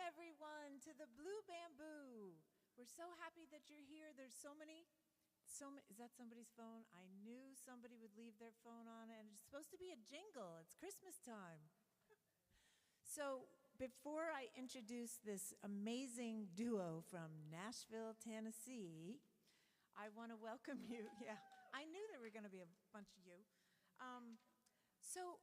everyone, to the Blue Bamboo. We're so happy that you're here. There's so many, is that somebody's phone? I knew somebody would leave their phone on, and it's supposed to be a jingle. It's Christmas time. So before I introduce this amazing duo from Nashville, Tennessee, I want to welcome you. Yeah, I knew there were going to be a bunch of you. So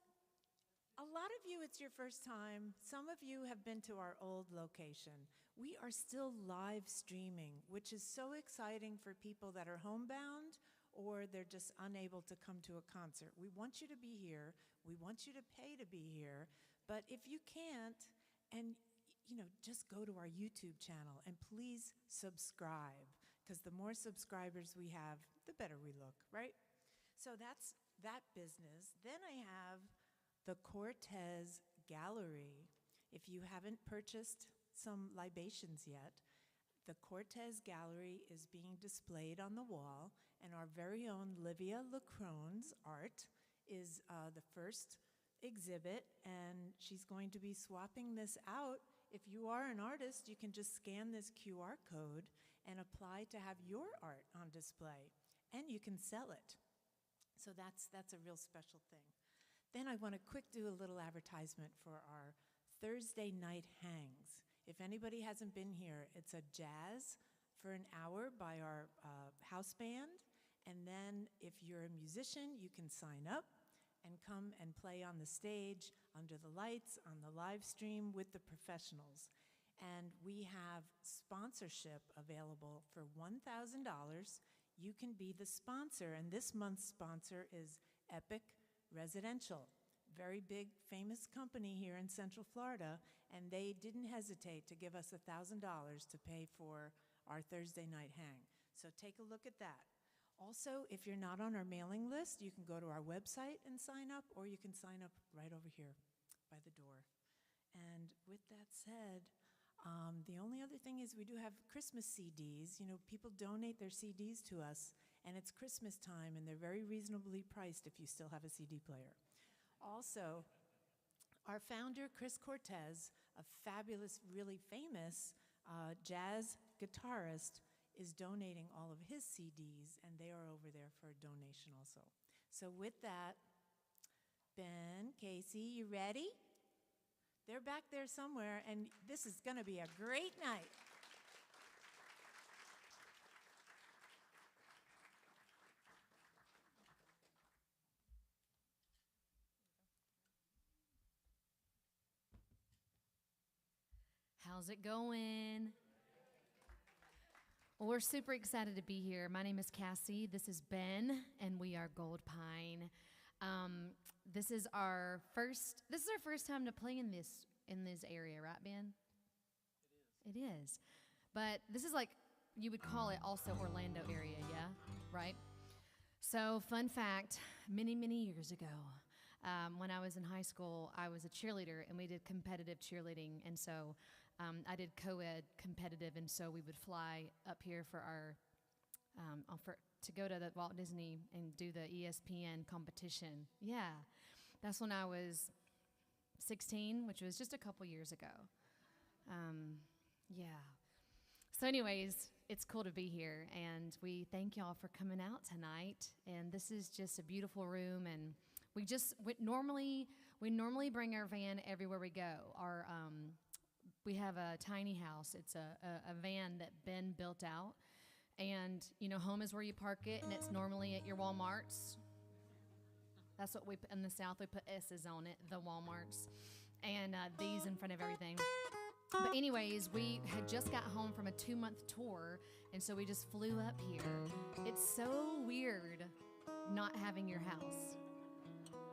a lot of you, it's your first time. Some of you have been to our old location. We are still live streaming, which is so exciting for people that are homebound or they're just unable to come to a concert. We want you to be here. We want you to pay to be here. But if you can't, and just go to our YouTube channel and please subscribe, because the more subscribers we have, the better we look, right? So that's that business. Then I have the Cortez Gallery. If you haven't purchased some libations yet, the Cortez Gallery is being displayed on the wall, and our very own Livia Lacrone's art is the first exhibit, and she's going to be swapping this out. If you are an artist, you can just scan this QR code and apply to have your art on display, and you can sell it. So that's a real special thing. Then I want to do a little advertisement for our Thursday night hangs. If anybody hasn't been here, it's a jazz for an hour by our house band, and then if you're a musician, you can sign up and come and play on the stage, under the lights, on the live stream with the professionals. And we have sponsorship available for $1,000. You can be the sponsor, and this month's sponsor is Epic Residential. Very big, famous company here in Central Florida, and they didn't hesitate to give us $1,000 to pay for our Thursday night hang. So take a look at that. Also, if you're not on our mailing list, you can go to our website and sign up, or you can sign up right over here by the door. And with that said, the only other thing is we do have Christmas CDs. People donate their CDs to us, and it's Christmas time, and they're very reasonably priced if you still have a CD player. Also, our founder, Chris Cortez, a fabulous, really famous jazz guitarist, is donating all of his CDs, and they are over there for a donation also. So with that, Ben, Casey, you ready? They're back there somewhere, and this is going to be a great night. How's it going? Well, we're super excited to be here. My name is Cassie. This is Ben, and we are Goldpine. This is our first time to play in this area, right, Ben? It is. It is. But this is like, you would call it also Orlando area, yeah? Right? So, fun fact, many, many years ago, when I was in high school, I was a cheerleader, and we did competitive cheerleading, and so I did co-ed competitive, and so we would fly up here for our to go to the Walt Disney and do the ESPN competition. Yeah, that's when I was 16, which was just a couple years ago. Yeah. So anyways, it's cool to be here, and we thank y'all for coming out tonight. And this is just a beautiful room, and we normally bring our van everywhere we go. We have a tiny house. It's a van that Ben built out. And, home is where you park it, and it's normally at your Walmarts. That's what in the South, we put S's on it, the Walmarts. And these in front of everything. But anyways, we had just got home from a 2-month tour, and so we just flew up here. It's so weird not having your house.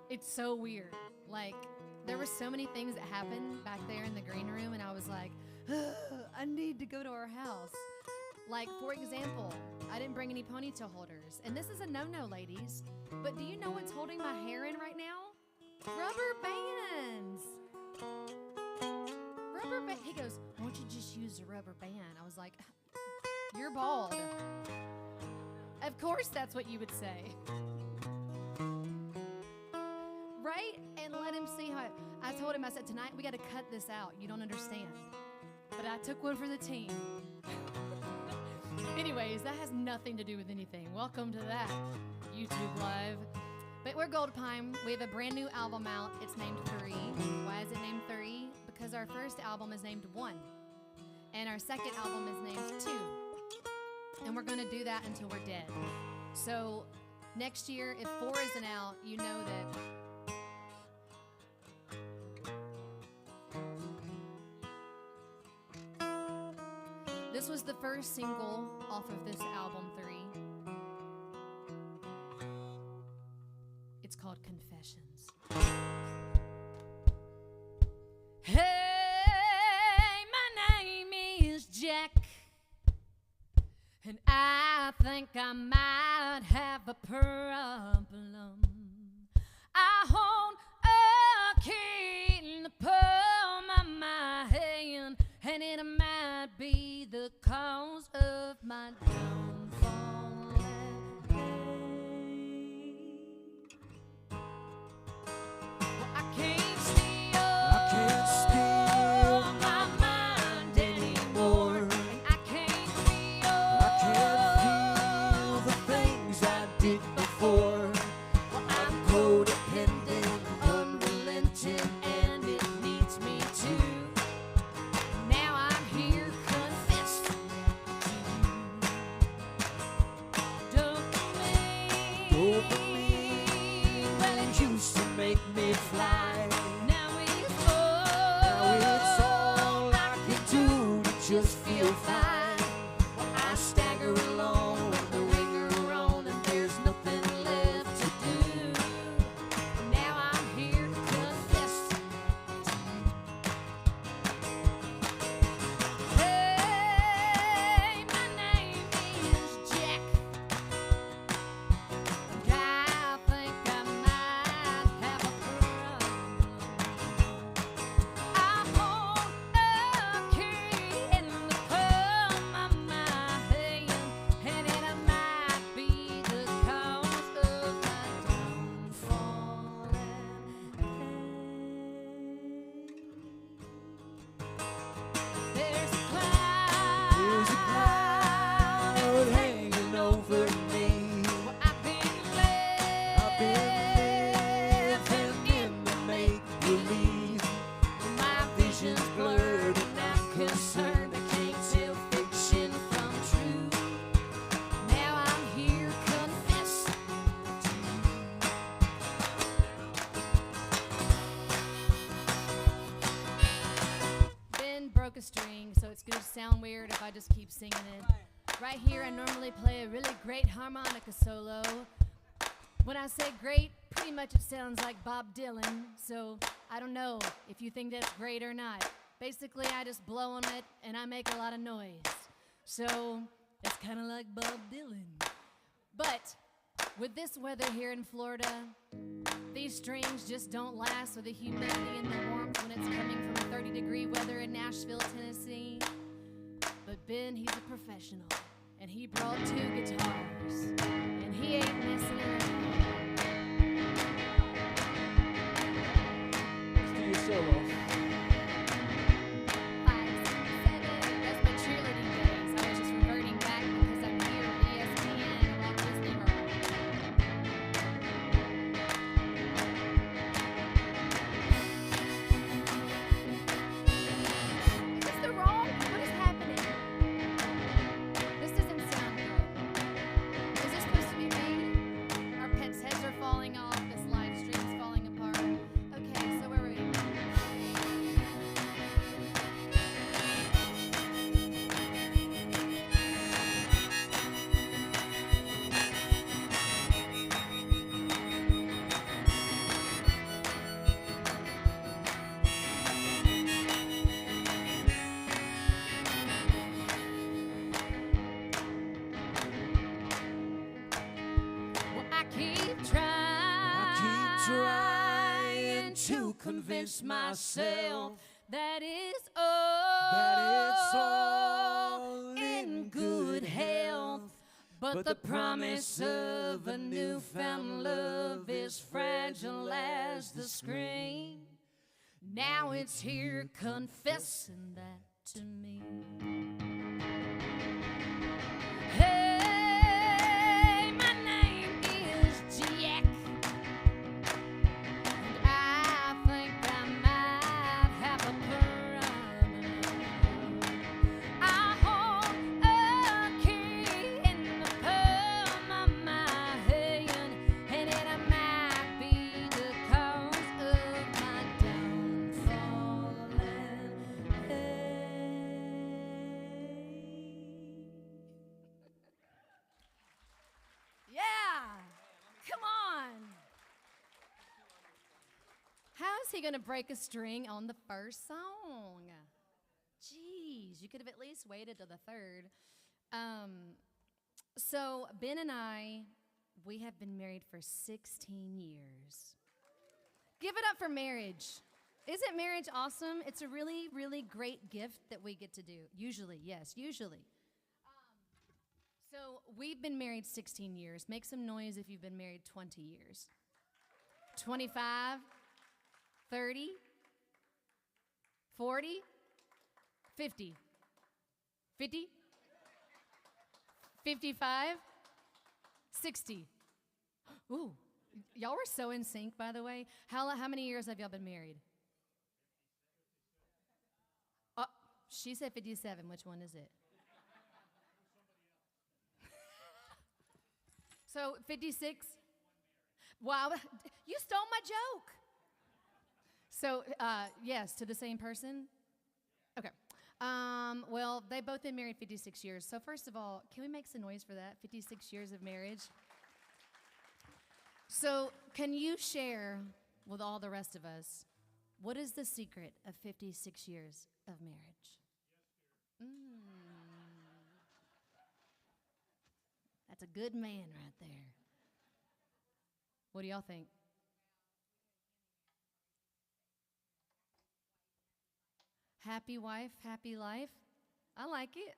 It's so weird. Like, there were so many things that happened back there in the green room, and I was like, I need to go to our house. Like, for example, I didn't bring any ponytail holders. And this is a no-no, ladies. But do you know what's holding my hair in right now? Rubber bands. He goes, why don't you just use a rubber band? I was like, you're bald. Of course that's what you would say. Right? And let him see how I told him, I said, tonight we got to cut this out. You don't understand. I took one for the team. Anyways, that has nothing to do with anything. Welcome to that YouTube Live. But we're Goldpine. We have a brand new album out. It's named 3. Why is it named 3? Because our first album is named 1. And our second album is named 2. And we're going to do that until we're dead. So next year, if 4 isn't out, you know that this was the first single off of this album 3. It's called Confessions. Hey, my name is Jack, and I think I might have a problem. I hold a key in the palm of my hand, and it might be the cause of my downfall. Well, I can't steal my mind anymore, and I can't feel the things I did before. Well, I'm codependent, unrelenting, and it needs me to. now I'm here confessing to you. Dopamine, well, it Used to make me fly. now it's All I can do to just feel fine. Well, I stagger along with the ringer on, and there's nothing left to do. now I'm here confessing to you. Hey, my name is Jack, and I think I might have a problem. I hold a key in the palm of my hand, and it might be the cause of my downfall. There's a There's a cloud hanging over me. Well, I've been living in the make-believe. my Vision's blurred and I'm concerned. I can't tell fiction from true. now I'm here confessing to you. Ben broke a string, so it's gonna sound weird if I just keep singing it. Right here, I normally play a really great harmonica solo. When I say great, pretty much it sounds like Bob Dylan, so I don't know if you think that's great or not. Basically, I just blow on it and I make a lot of noise. So it's kind of like Bob Dylan. But with this weather here in Florida, these strings just don't last with the humidity and the warmth when it's coming from 30-degree weather in Nashville, Tennessee. But Ben, he's a professional, and he brought 2 guitars, and he ain't messing around. Let's do your solo. 5, 6, 7, that's my cheerleading days. I was just reverting back because I'm here at ESPN and Walt Disney World. Is this the wrong? What is happening? This doesn't sound good. Is this supposed to be me? Our pets' heads are falling off. This live stream's falling apart. Okay, so where were we? Well, I keep trying To convince myself that it's all in good health. But the promise of a newfound love is fragile as the screen. Now it's here confessing that to me. he going to break a string on the first song? Jeez, you could have at least waited till the third. So Ben and I, we have been married for 16 years. Give it up for marriage. Isn't marriage awesome? It's a really, really great gift that we get to do. Usually, yes, usually. So we've been married 16 years. Make some noise if you've been married 20 years. 25, 30, 40, 50, 50, 55, 60. Ooh, y'all were so in sync, by the way. How many years have y'all been married? She said 57. Which one is it? So 56? Wow, you stole my joke. So, yes, to the same person? Okay. Well, they've both been married 56 years. So first of all, can we make some noise for that? 56 years of marriage. So can you share with all the rest of us, what is the secret of 56 years of marriage? That's a good man right there. What do y'all think? Happy wife, happy life. I like it.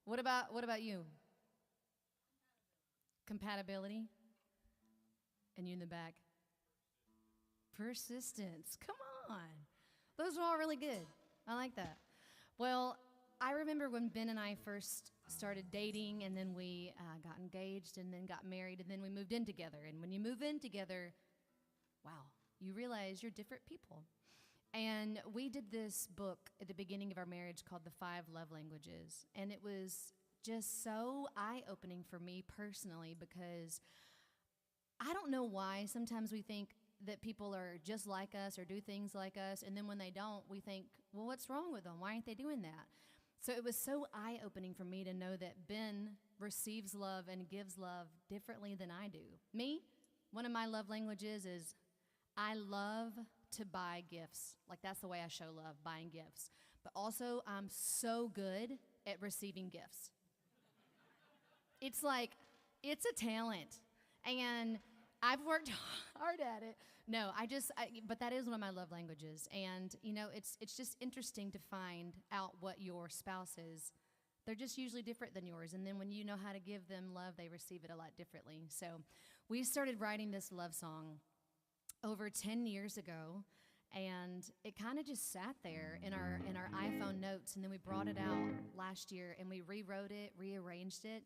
What about you? Compatibility. And you in the back. Persistence. Come on. Those are all really good. I like that. Well, I remember when Ben and I first started dating, and then we got engaged, and then got married, and then we moved in together. And when you move in together, wow, you realize you're different people. And we did this book at the beginning of our marriage called The 5 Love Languages. And it was just so eye-opening for me personally, because I don't know why sometimes we think that people are just like us or do things like us, and then when they don't, we think, well, what's wrong with them? Why aren't they doing that? So it was so eye-opening for me to know that Ben receives love and gives love differently than I do. Me, one of my love languages is I love to buy gifts. Like, that's the way I show love, buying gifts. But also, I'm so good at receiving gifts. It's like, it's a talent. And I've worked hard at it. No, but that is one of my love languages. And, you know, it's just interesting to find out what your spouse is. They're just usually different than yours. And then when you know how to give them love, they receive it a lot differently. So we started writing this love song over 10 years ago. And it kind of just sat there in our iPhone notes. And then we brought it out last year, and we rewrote it, rearranged it.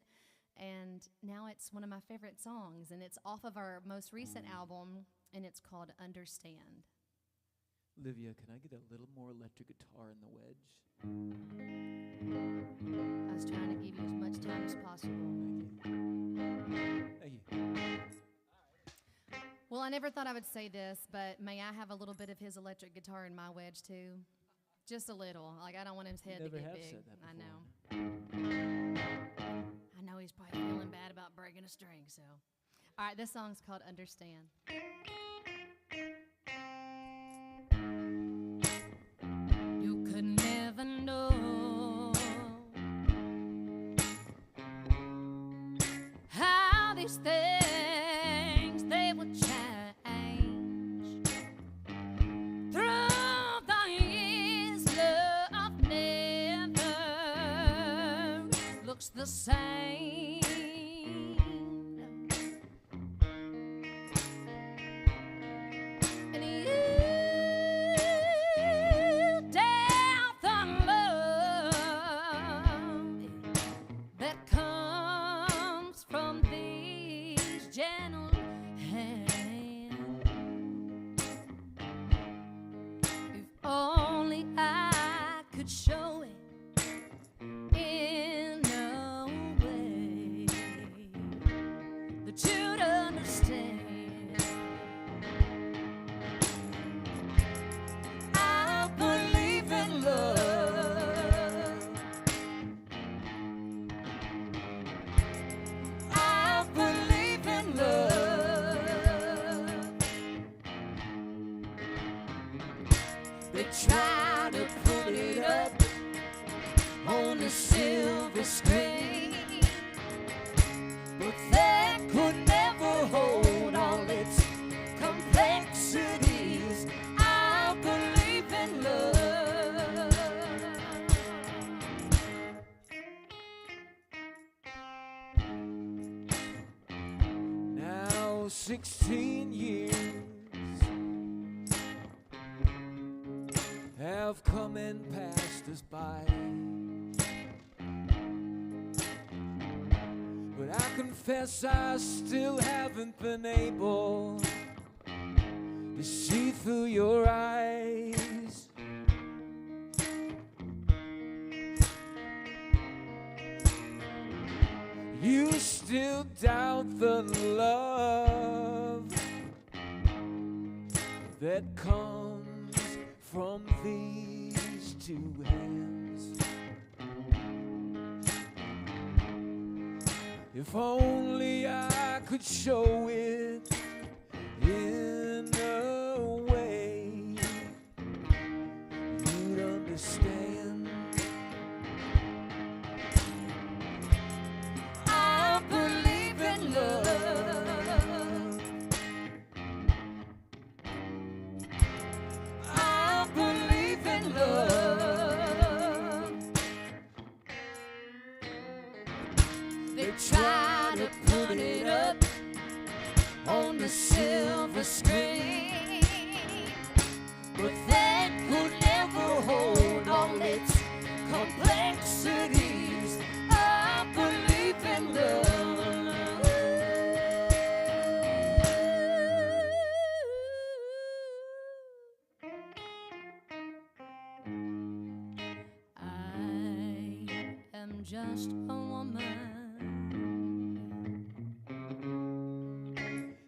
And now it's one of my favorite songs, and it's off of our most recent album, and it's called Understand. Livia, can I get a little more electric guitar in the wedge? I was trying to give you as much time as possible. Thank you. Well, I never thought I would say this, but may I have a little bit of his electric guitar in my wedge, too? Just a little. Like, I don't want his head to get big. Said that I know. before. I know he's probably feeling bad about breaking a string, so. All right, this song's called Understand. You could never know how these things, they will change. Through the years, love never looks the same. And you doubt the love that comes from these gentle hands. If only I could show it in a way on the silver screen, but that could never hold all its complexities. I believe in love. Now 16 years have come and passed us by, but I confess I still haven't been able to see through your eyes. You still doubt the love that comes from these two hands. If only I could show it in a way you'd understand. I believe in love. I believe in love. They try to put it up on the silver screen, but that could never hold all its complexities. I believe in love. I am just a woman,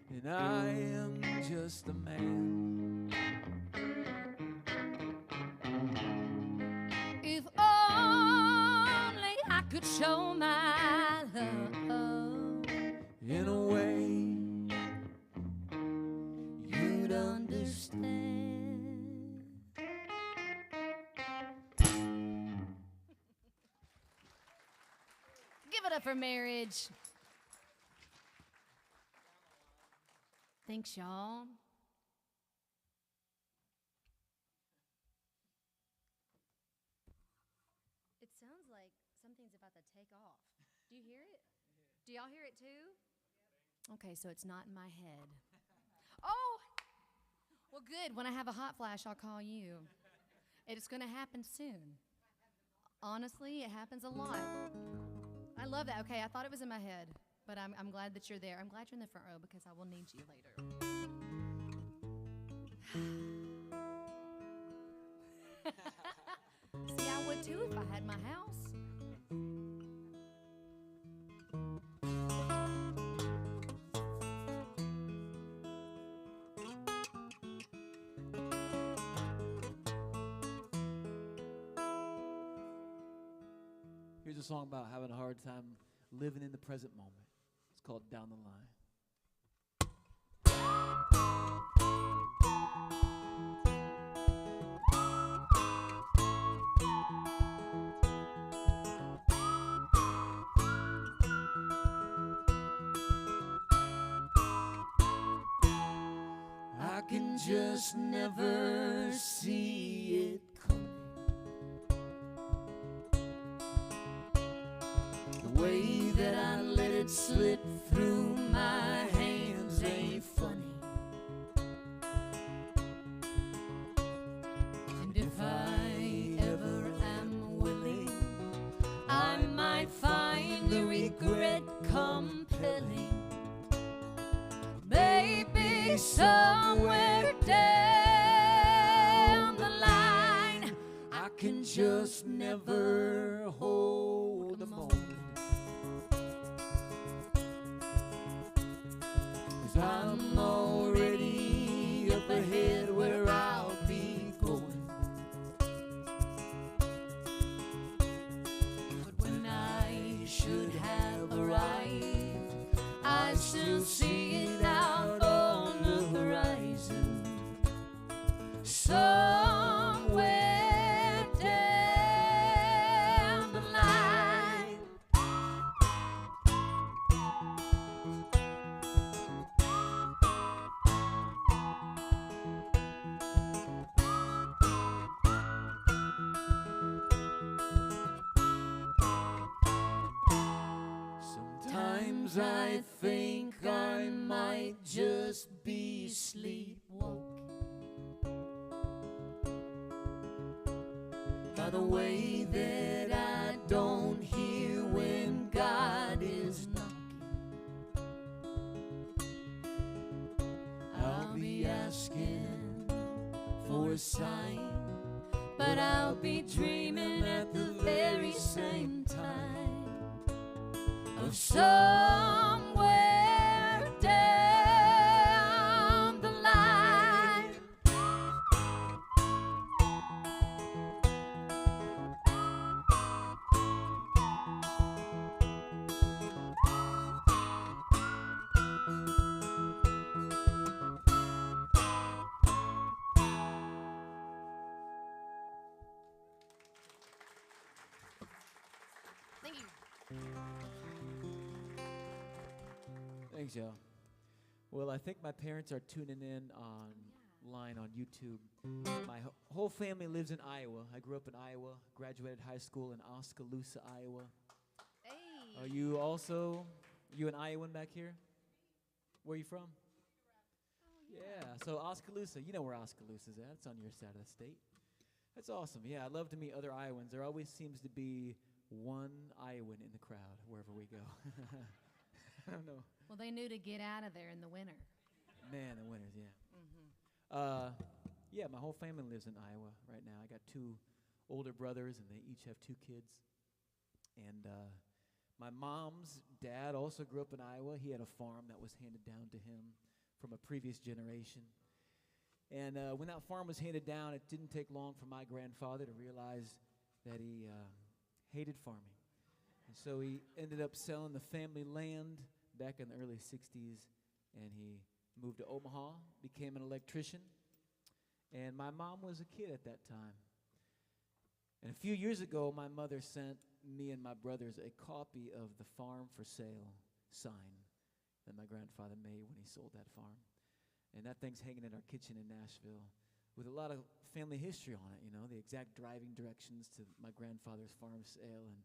And I am just a man. if only I could show my love In a way you'd understand. Give it up for marriage. Thanks, y'all. It sounds like something's about to take off. Do you hear it? Do y'all hear it too? Okay, so it's not in my head. Oh! Well, good. When I have a hot flash, I'll call you. It's going to happen soon. Honestly, it happens a lot. I love that. Okay, I thought it was in my head, but I'm glad that you're there. I'm glad you're in the front row because I will need you later. See, I would too if I had my house. Here's a song about having a hard time living in the present moment. It's called Down the Line. I can just never see it coming. The way that I let it slip through my hands ain't funny. And if I ever am willing, I might find the regret compelling. Maybe somewhere down the line, I can just never hold a moment. 'Cause I'm already up ahead where I'll be going. But when I should have arrived, I still see it out on the horizon. Somewhere down the line. Sometimes I think I might just be sleepwalking by the way that I don't hear when God is knocking. I'll be asking for a sign, but I'll be dreaming at the very same time of somewhere down the line. Thank you. Thanks, y'all. Well, I think my parents are tuning in online on YouTube. My whole family lives in Iowa. I grew up in Iowa, graduated high school in Oskaloosa, Iowa. Hey. Are you also, you an Iowan back here? Where are you from? Yeah, so Oskaloosa, you know where Oskaloosa is at. It's on your side of the state. That's awesome. Yeah, I love to meet other Iowans. There always seems to be one Iowan in the crowd wherever we go. I don't know. Well, they knew to get out of there in the winter. Man, the winters, yeah. Yeah, my whole family lives in Iowa right now. I got 2 older brothers, and they each have 2 kids. And my mom's dad also grew up in Iowa. He had a farm that was handed down to him from a previous generation. And when that farm was handed down, it didn't take long for my grandfather to realize that he hated farming. And so he ended up selling the family land back in the early 60s, and he moved to Omaha, became an electrician, and my mom was a kid at that time. And a few years ago, my mother sent me and my brothers a copy of the farm for sale sign that my grandfather made when he sold that farm. And that thing's hanging in our kitchen in Nashville with a lot of family history on it, you know, the exact driving directions to my grandfather's farm sale and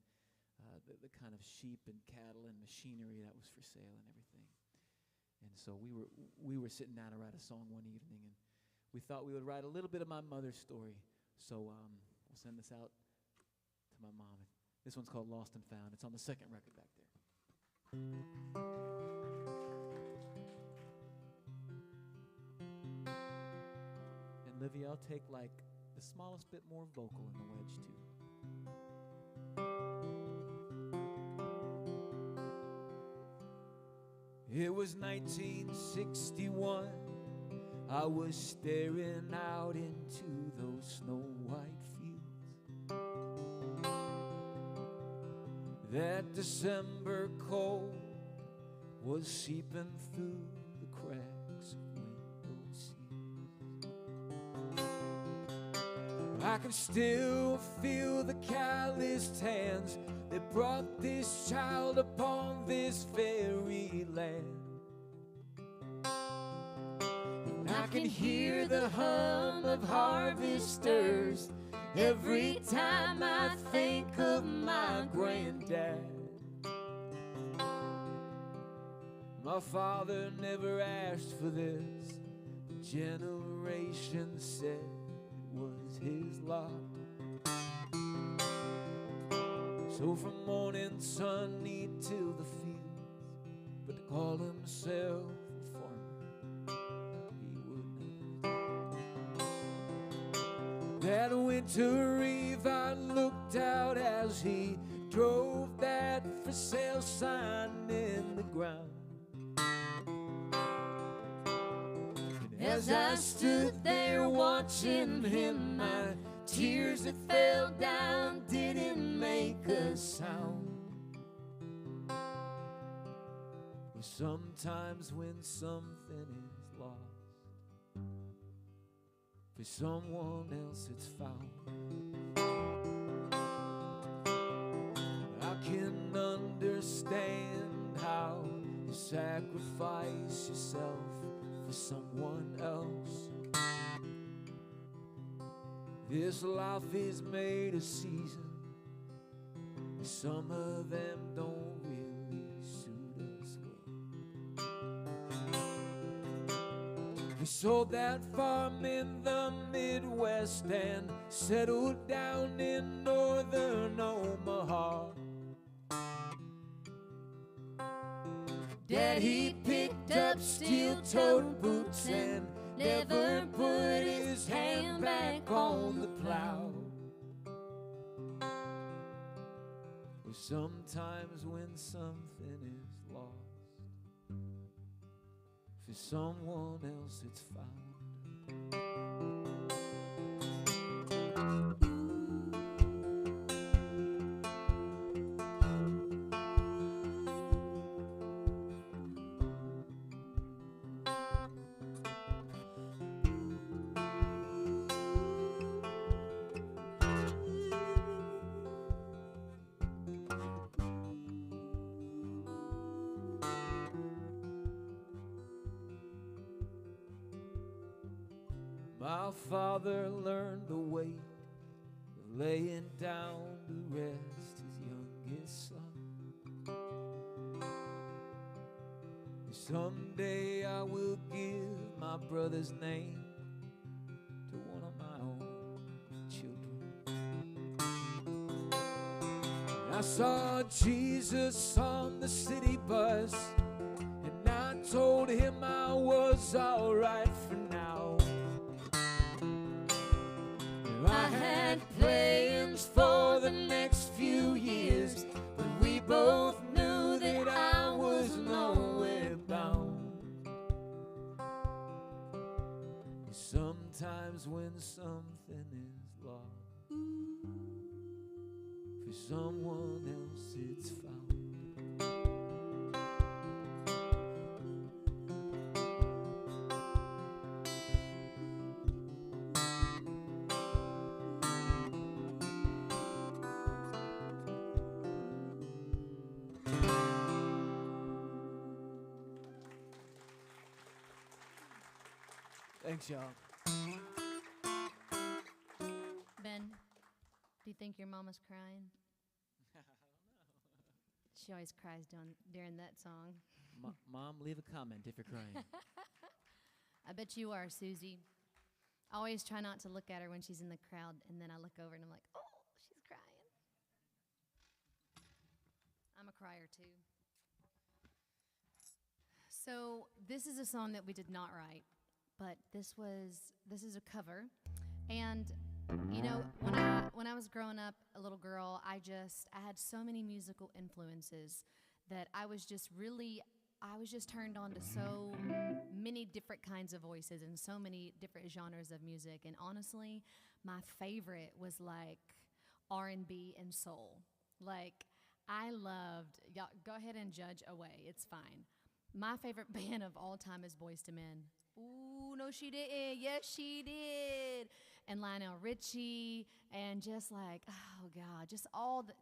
the kind of sheep and cattle and machinery that was for sale and everything. And so we were sitting down to write a song one evening, and we thought we would write a little bit of my mother's story. So we'll send this out to my mom. This one's called Lost and Found. It's on the second record back there. And Livy, I'll take like the smallest bit more vocal in the wedge too. It was 1961. I was staring out into those snow-white fields. That December cold was seeping through the cracks of window seals. I can still feel the calloused hands that brought this child upon this very land. And I can hear the hum of harvesters every time I think of my granddad. My father never asked for this, but generations said it was his lot. So from morning sunny till the fields, but to call himself a farmer, he would not. That winter eve I looked out as he drove that for sale sign in the ground. And as I stood there watching him, my tears that fell down didn't make a sound. But sometimes when something is lost, for someone else it's found. I can understand how you sacrifice yourself for someone else. This life is made of seasons, some of them don't really suit us He sold that farm in the Midwest and settled down in northern Omaha. Dad, he picked up steel-toed boots and never put his hand back on the plow. Well, sometimes when something is lost, for someone else it's found. My father learned the weight of laying down to rest his youngest son. Someday I will give my brother's name to one of my own children. I saw Jesus on the city bus, and I told him I was all right for now. I had plans for the next few years, but we both knew that I was nowhere bound. Sometimes when something is lost, for someone else it's found. Thanks, y'all. Ben, do you think your mama's crying? She always cries during that song. Mom, leave a comment if you're crying. I bet you are, Susie. I always try not to look at her when she's in the crowd, and then I look over and I'm like, oh, she's crying. I'm a crier too. So this is a song that we did not write, but this is a cover. And you know, when I was growing up, a little girl, I had so many musical influences that I was just turned on to so many different kinds of voices and so many different genres of music. And honestly, my favorite was like R&B and soul. Like I loved, y'all go ahead and judge away, it's fine. My favorite band of all time is Boyz II Men. Ooh, no she didn't, yes she did. And Lionel Richie, and just like, oh God, just all the,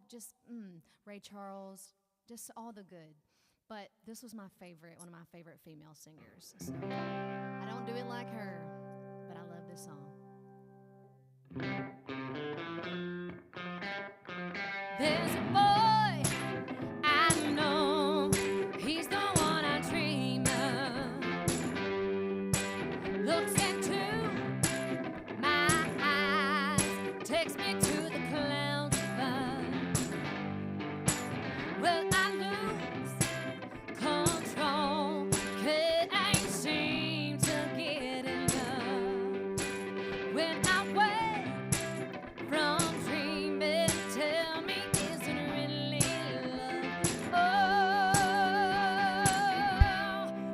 Ray Charles, just all the good. But this was my favorite, one of my favorite female singers. So I don't do it like her, but I love this song. There's a boy I know, he's the one I dream of. Looks into my eyes, takes me to the clouds above. Well, I lose control, 'cause I ain't seem to get enough. When I wake from dreaming, tell me, is it really love? Oh,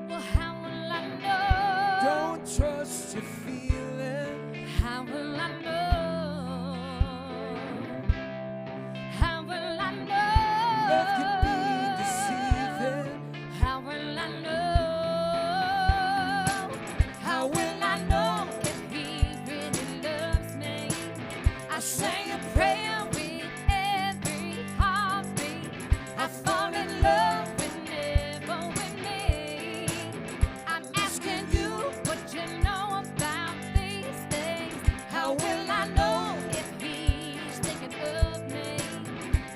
well, how will I know? Don't trust your feeling. How will I know? How will I know? Love can be deceiving. How will I know? How will I know if he really loves me? I say a prayer with every heartbeat. I fall in love whenever we meet. I'm asking you what you know about these things. How will I know if he's thinking of me?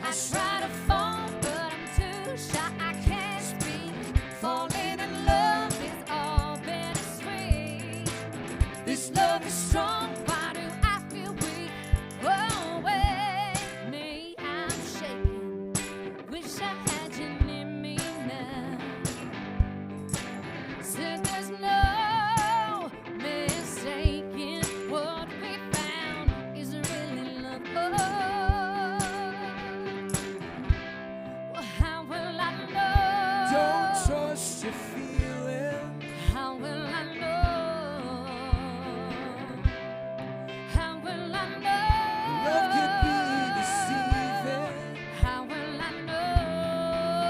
I try to phone, but I'm too shy, I can't speak. Falling in love is all bittersweet. don't trust your feeling. How will I know? How will I know? Love can be deceiving. How will I know?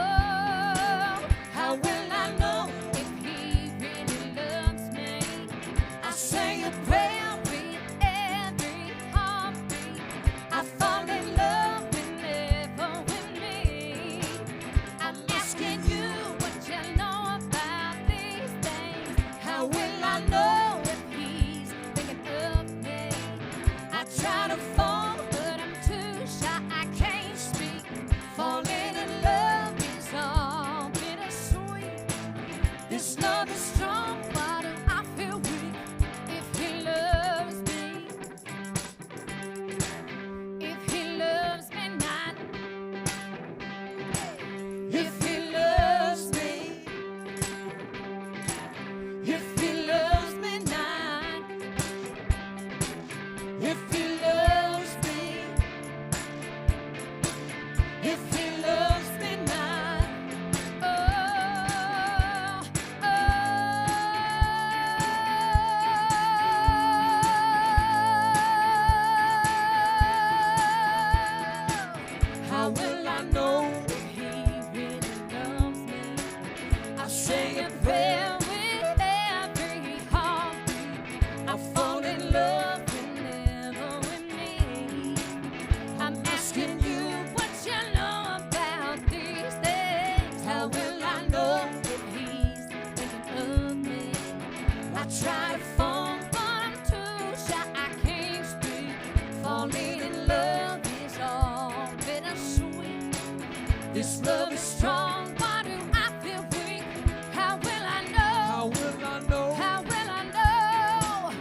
How will I know if he really loves me? I say a prayer with every heartbeat. I fall in love whenever with me. I'm asking you what you know about these things. How will I know if he's thinking of me? I try to fall, but I'm too shy. I can't speak. Falling in love is all bittersweet. This love is strong, but I feel weak. If he loves me, if he loves me not, if he loves me, if he loves me not, if he loves me, if he loves me not. Oh, how will I know if he really loves me? I say a prayer with every heartbeat. I fall in love whenever with me. I'm asking you what you know about these things. How will I know if he's thinking of me? I try to fall, but I'm too shy. I can't speak. Falling in love is all bittersweet. This love is strong. Why do I feel weak? How will I know? How will I know? How will I know?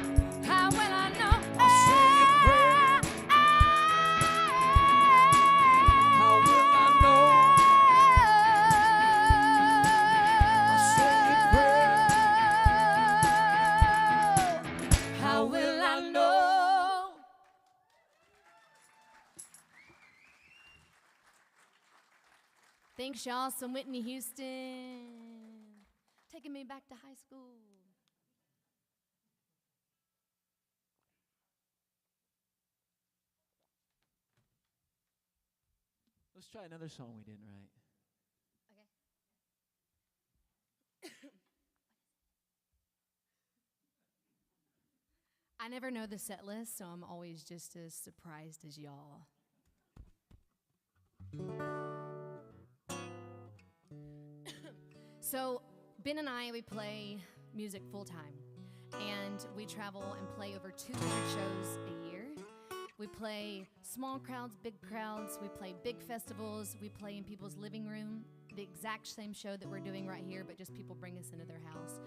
How will I know? I say a prayer. How will I know? I say a prayer. How will I know? Thanks, y'all. Some Whitney Houston. Taking me back to high school. Let's try another song we didn't write. I never know the set list, so I'm always just as surprised as y'all. So, Ben and I, we play music full time. And we travel and play over 200 shows a year. We play small crowds, big crowds. We play big festivals. We play in people's living room. The exact same show that we're doing right here, but just people bring us into their house.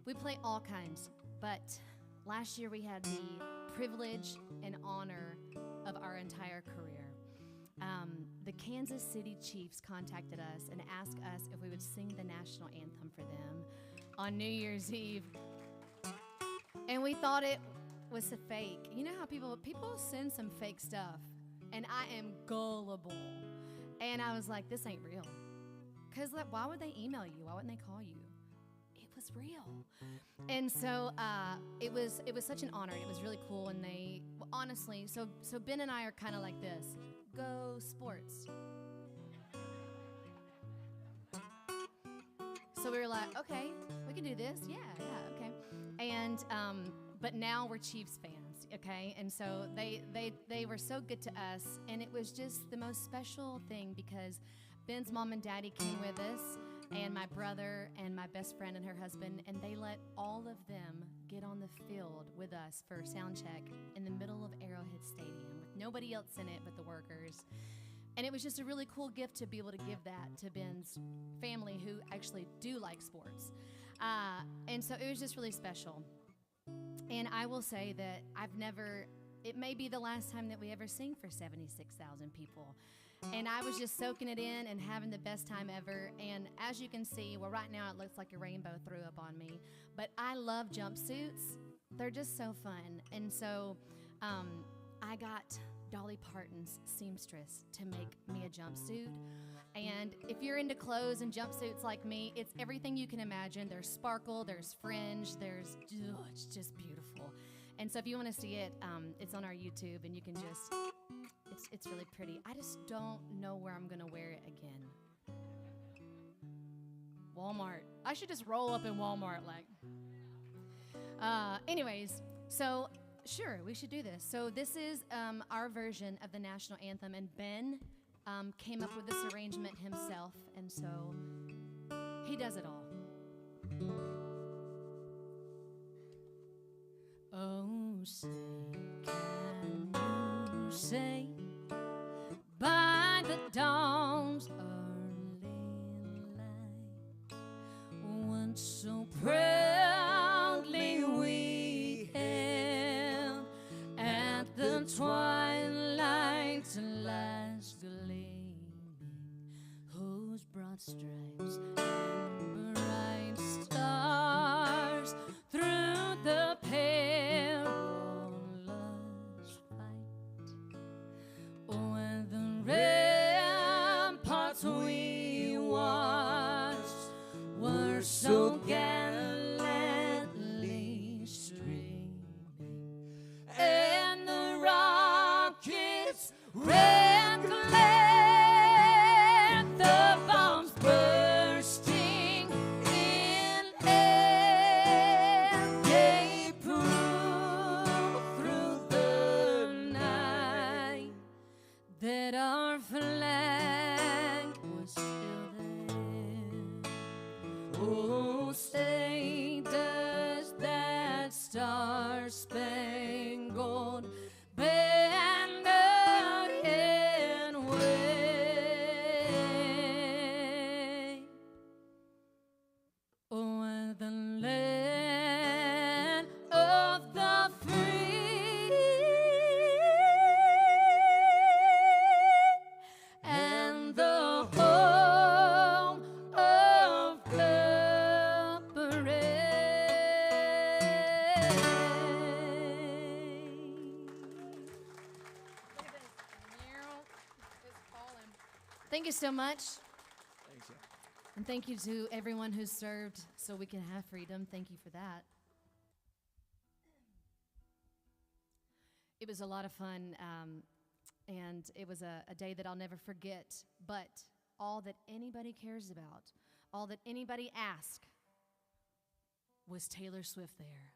We play all kinds. But last year we had the privilege and honor of our entire career. The Kansas City Chiefs contacted us and asked us if we would sing the national anthem for them on New Year's Eve. And we thought it was a fake. You know how people send some fake stuff, and I am gullible. And I was like, this ain't real. Because why would they email you? Why wouldn't they call you? It was real. And so it was such an honor. And it was really cool. And honestly, so Ben and I are kind of like this. Go sports. So we were like, okay, we can do this. Yeah, okay. And but now we're Chiefs fans, okay? And so they were so good to us, and it was just the most special thing because Ben's mom and daddy came with us, and my brother and my best friend and her husband, and they let all of them get on the field with us for sound check in the middle of Arrowhead Stadium with nobody else in it but the workers. And it was just a really cool gift to be able to give that to Ben's family who actually do like sports. And so it was just really special. And I will say that it may be the last time that we ever sing for 76,000 people. And I was just soaking it in and having the best time ever. And as you can see, well, right now it looks like a rainbow threw up on me. But I love jumpsuits. They're just so fun. And so I got Dolly Parton's seamstress to make me a jumpsuit. And if you're into clothes and jumpsuits like me, it's everything you can imagine. There's sparkle, there's fringe, it's just beautiful. And so if you want to see it, it's on our YouTube, and you can just, it's really pretty. I just don't know where I'm going to wear it again. Walmart. I should just roll up in Walmart like. Anyways, so sure, we should do this. So this is our version of the national anthem, and Ben came up with this arrangement himself, and so he does it all. Oh, say, can you say by the dawn's early light, once so proudly we hailed at the twilight's last gleaming, whose broad stripes and bright stars through the perilous fight, when the ramparts we watched were so gallantly streaming, and the rockets red glare, the bombs bursting in air, gave proof through the night that our flag was still there. Oh, say does that star-spangled banner yet wave o'er the land of the free and the home of the brave. Thank you so much. Thanks, yeah. And thank you to everyone who served so we can have freedom. Thank you for that. It was a lot of fun, and it was a day that I'll never forget. But all that anybody cares about, all that anybody asked, was Taylor Swift there?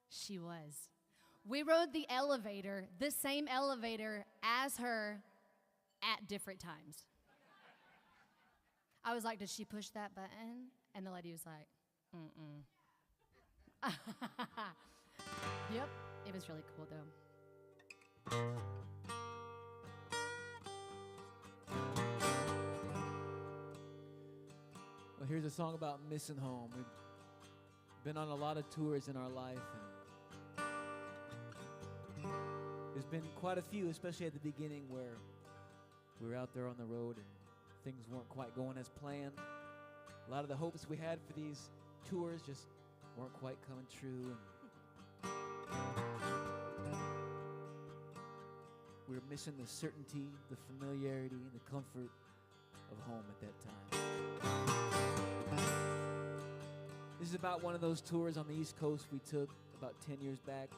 She was. We rode the elevator, this same elevator as her, at different times. I was like, did she push that button? And the lady was like, mm-mm. Yep, it was really cool though. Well, here's a song about missing home. We've been on a lot of tours in our life, and there's been quite a few, especially at the beginning, where we were out there on the road and things weren't quite going as planned. A lot of the hopes we had for these tours just weren't quite coming true. And we were missing the certainty, the familiarity, and the comfort of home at that time. This is about one of those tours on the East Coast we took about 10 years back.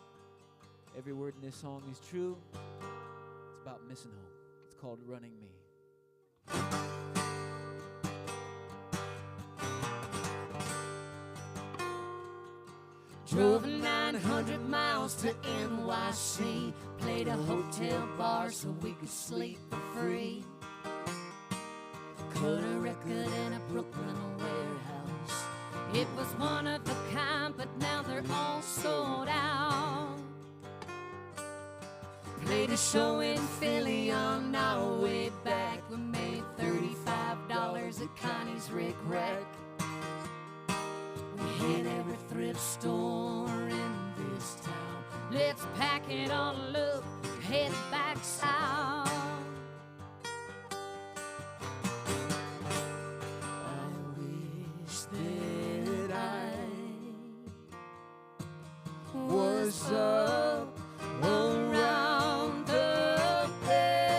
Every word in this song is true. It's about missing home. It's called Running Me. Drove 900 miles to NYC, played a hotel bar so we could sleep for free. Cut a record in a Brooklyn warehouse. It was one of a kind, but now they're all sold out. Played a show in Philly on our way back. We made $35 at Connie's Rick Rack. We hit every thrift store in this town. Let's pack it all up, head back south. I wish that I was up around the bend.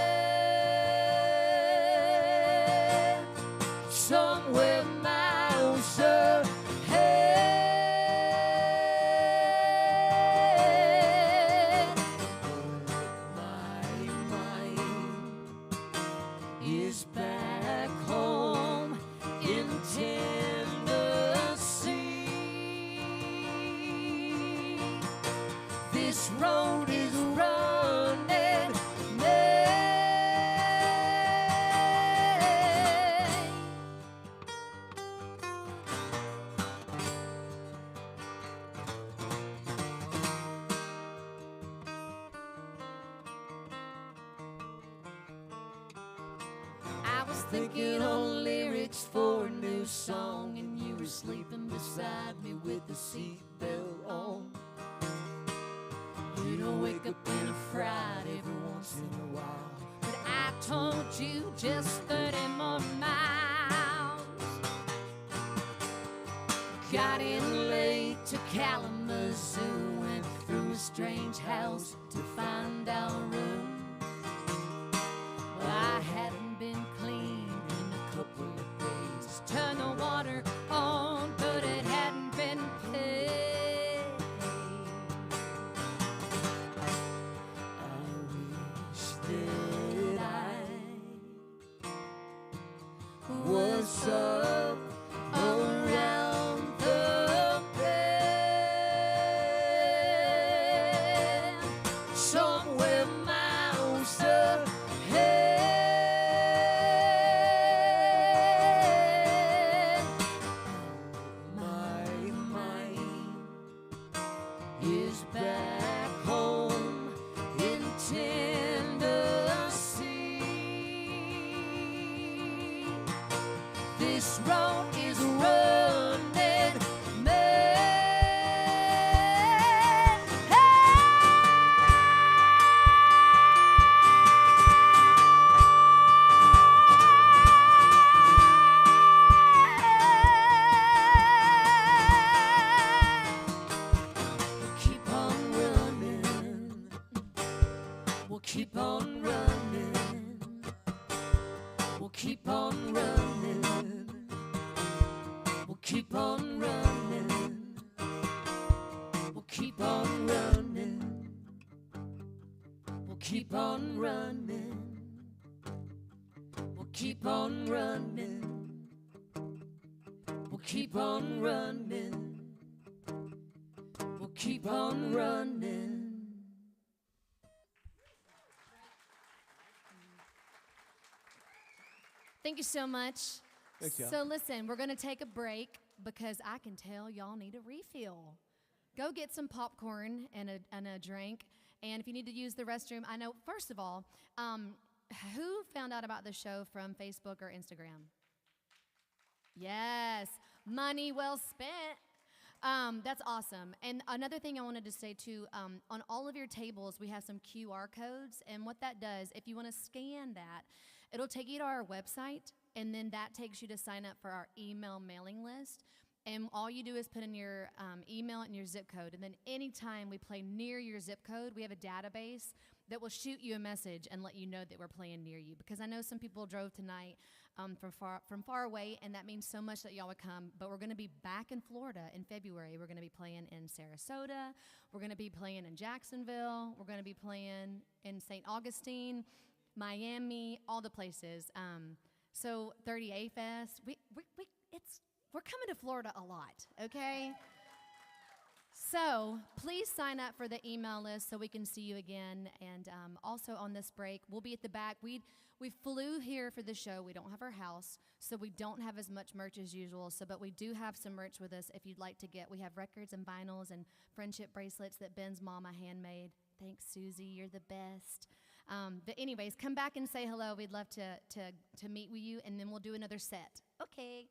is back home in Tennessee. This road is running me. I was thinking on lyrics for a new song, and you were sleeping beside me with the seatbelt on. You don't wake up in a fright every once in a while, but I told you just 30 more miles. Got in late to Kalamazoo, went through a strange house to find our room. Well, I hadn't been clean in a couple of days. Turned the water on, but it hadn't been paid. I wish that I was up around the bend, somewhere miles ahead. My mind is back home in Tennessee. This road is running me. Keep on running. We'll keep on running. We'll keep on running. We'll keep on running. We'll keep on running. We'll keep on running. We'll keep on running. We'll keep on running. We'll keep on running. Thank you so much. Thanks, y'all. So listen, we're going to take a break because I can tell y'all need a refill. Go get some popcorn and a drink. And if you need to use the restroom, I know, first of all, who found out about the show from Facebook or Instagram? Yes, money well spent. That's awesome. And another thing I wanted to say too, on all of your tables, we have some QR codes. And what that does, if you want to scan that, it'll take you to our website, and then that takes you to sign up for our email mailing list. And all you do is put in your email and your zip code. And then anytime we play near your zip code, we have a database that will shoot you a message and let you know that we're playing near you. Because I know some people drove tonight from far away, and that means so much that y'all would come. But we're going to be back in Florida in February. We're going to be playing in Sarasota. We're going to be playing in Jacksonville. We're going to be playing in St. Augustine, Miami, all the places. So 30A Fest, we're coming to Florida a lot, okay? So please sign up for the email list so we can see you again. And also on this break, we'll be at the back. We flew here for the show. We don't have our house, so we don't have as much merch as usual. But we do have some merch with us if you'd like to get. We have records and vinyls and friendship bracelets that Ben's mama handmade. Thanks, Susie. You're the best. But anyways, come back and say hello. We'd love to meet with you, and then we'll do another set. Okay.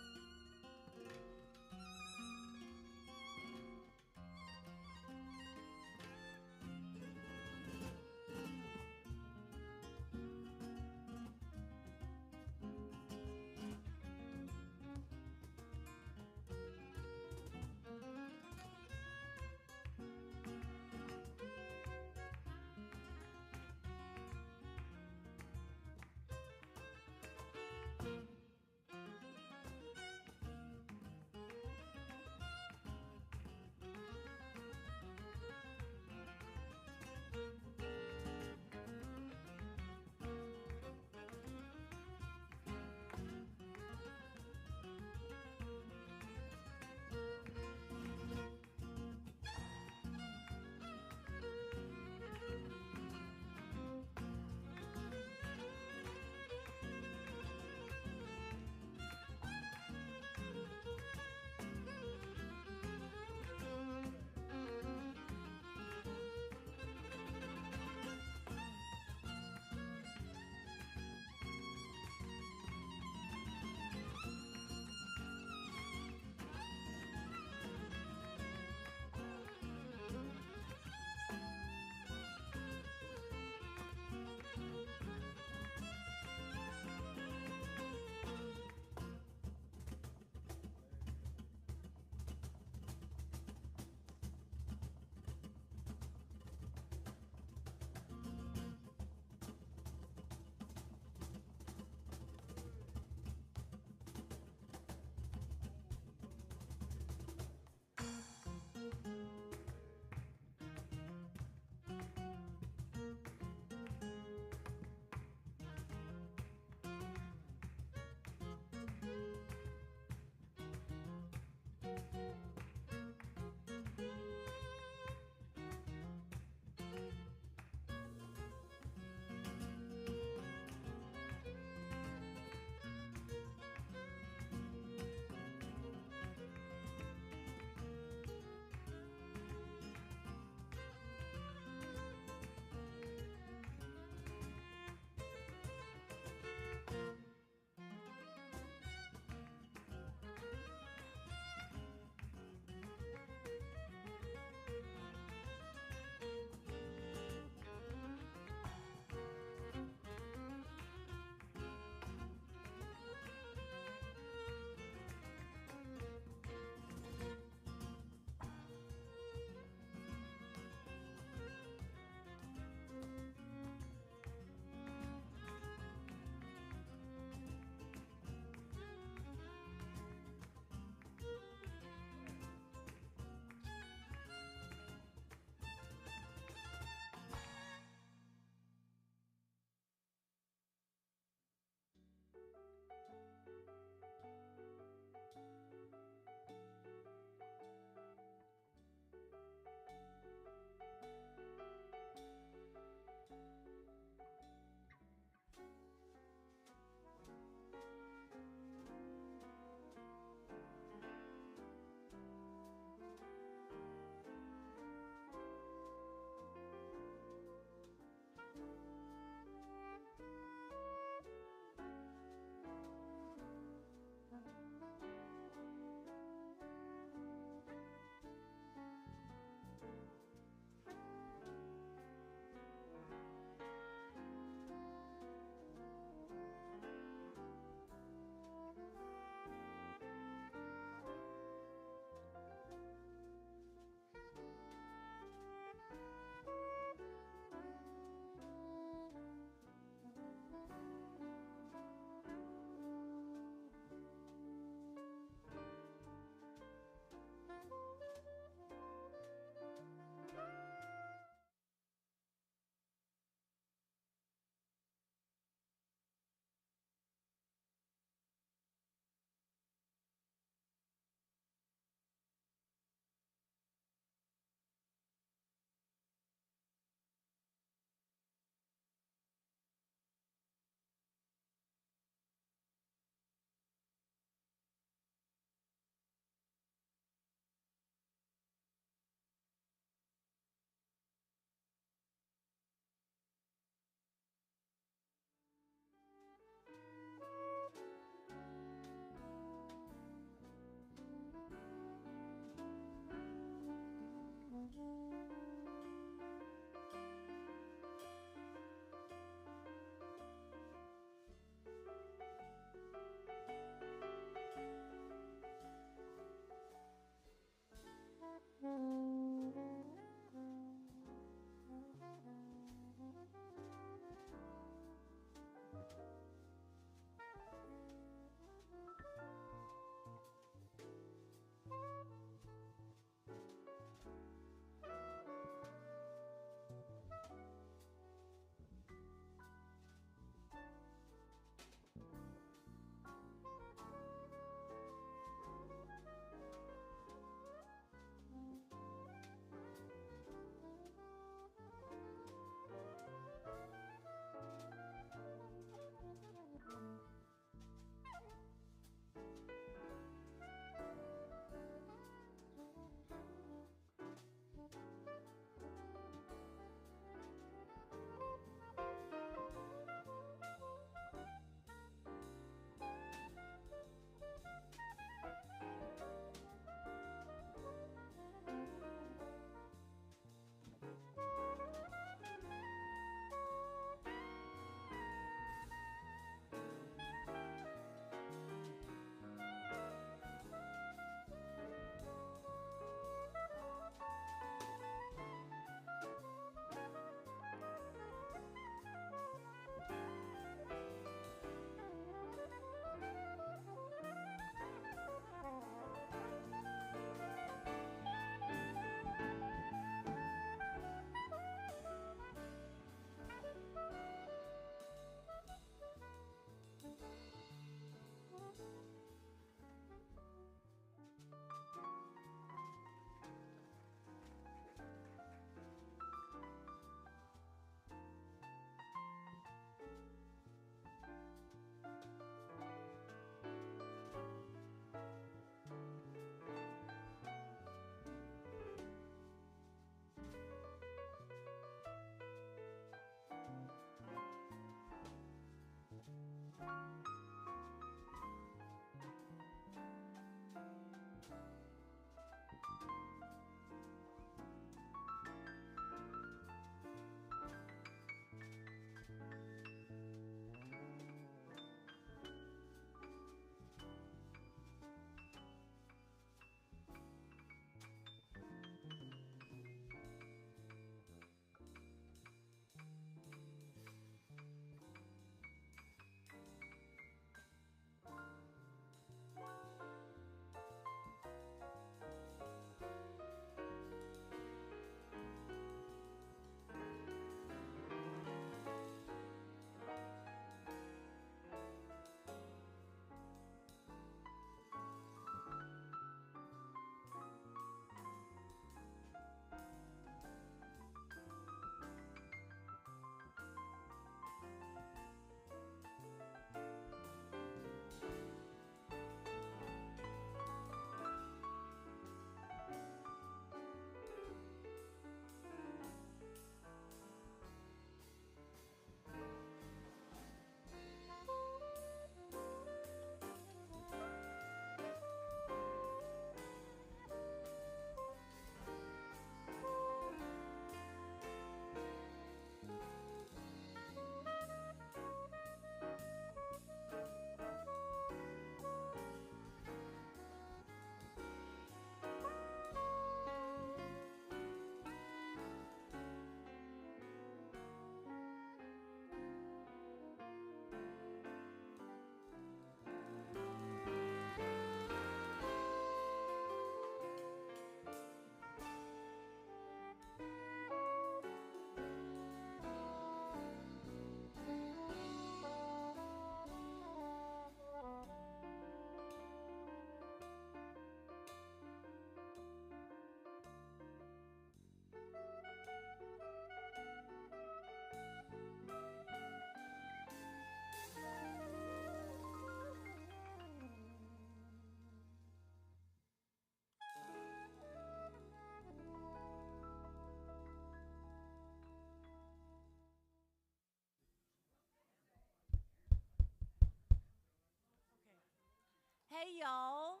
Hey, y'all.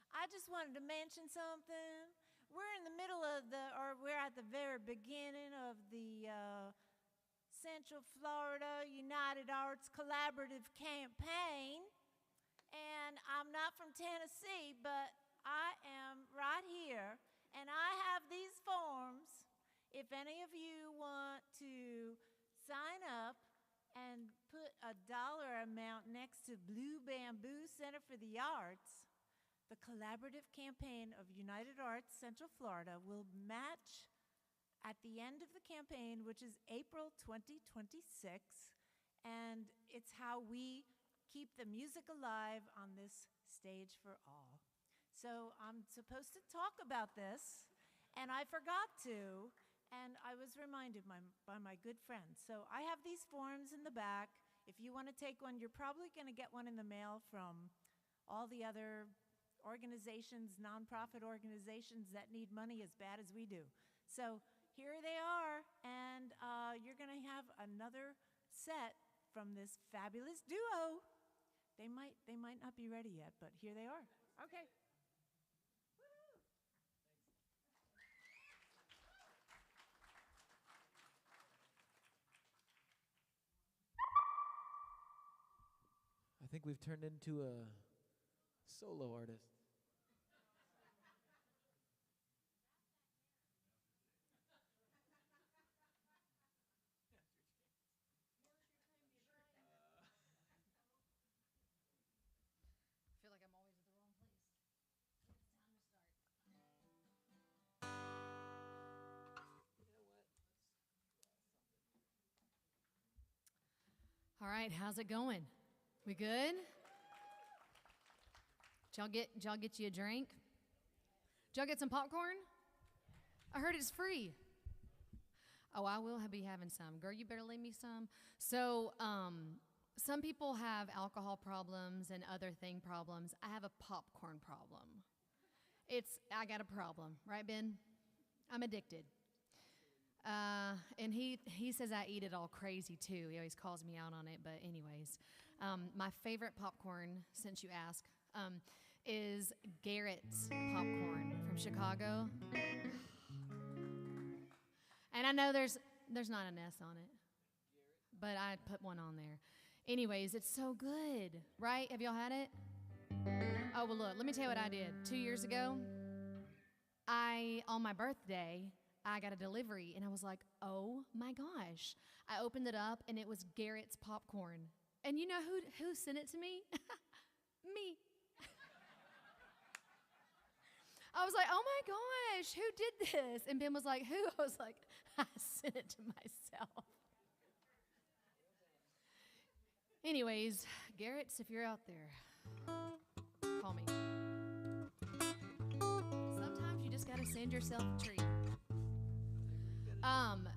I just wanted to mention something. We're in the middle of we're at the very beginning of the Central Florida United Arts Collaborative Campaign. And I'm not from Tennessee, but I am right here. And I have these forms. If any of you want to sign up and put a dollar amount next to Blue Bamboo Center for the Arts, the collaborative campaign of United Arts Central Florida will match at the end of the campaign, which is April 2026. And it's how we keep the music alive on this stage for all. So I'm supposed to talk about this, and I forgot to, and I was reminded by my good friend. So I have these forms in the back. If you want to take one, you're probably going to get one in the mail from all the other organizations, nonprofit organizations that need money as bad as we do. So here they are, and you're going to have another set from this fabulous duo. They might not be ready yet, but here they are. Okay. I think we've turned into a solo artist. I feel like I'm always at the wrong place. It's time to start. All right, how's it going? We good? Did y'all get you a drink? Did y'all get some popcorn? I heard it's free. Oh, I will be having some. Girl, you better leave me some. So, some people have alcohol problems and other thing problems. I have a popcorn problem. I got a problem, right, Ben? I'm addicted. And he says I eat it all crazy too. He always calls me out on it. But anyways, my favorite popcorn, since you ask, is Garrett's popcorn from Chicago. And I know there's not an S on it, but I put one on there. Anyways, it's so good, right? Have y'all had it? Oh, well, look, let me tell you what I did. 2 years ago, on my birthday, I got a delivery, and I was like, oh, my gosh. I opened it up, and it was Garrett's popcorn. And you know who sent it to me? Me. I was like, oh, my gosh, who did this? And Ben was like, who? I was like, I sent it to myself. Anyways, Garrett's, if you're out there, call me. Sometimes you just got to send yourself a treat.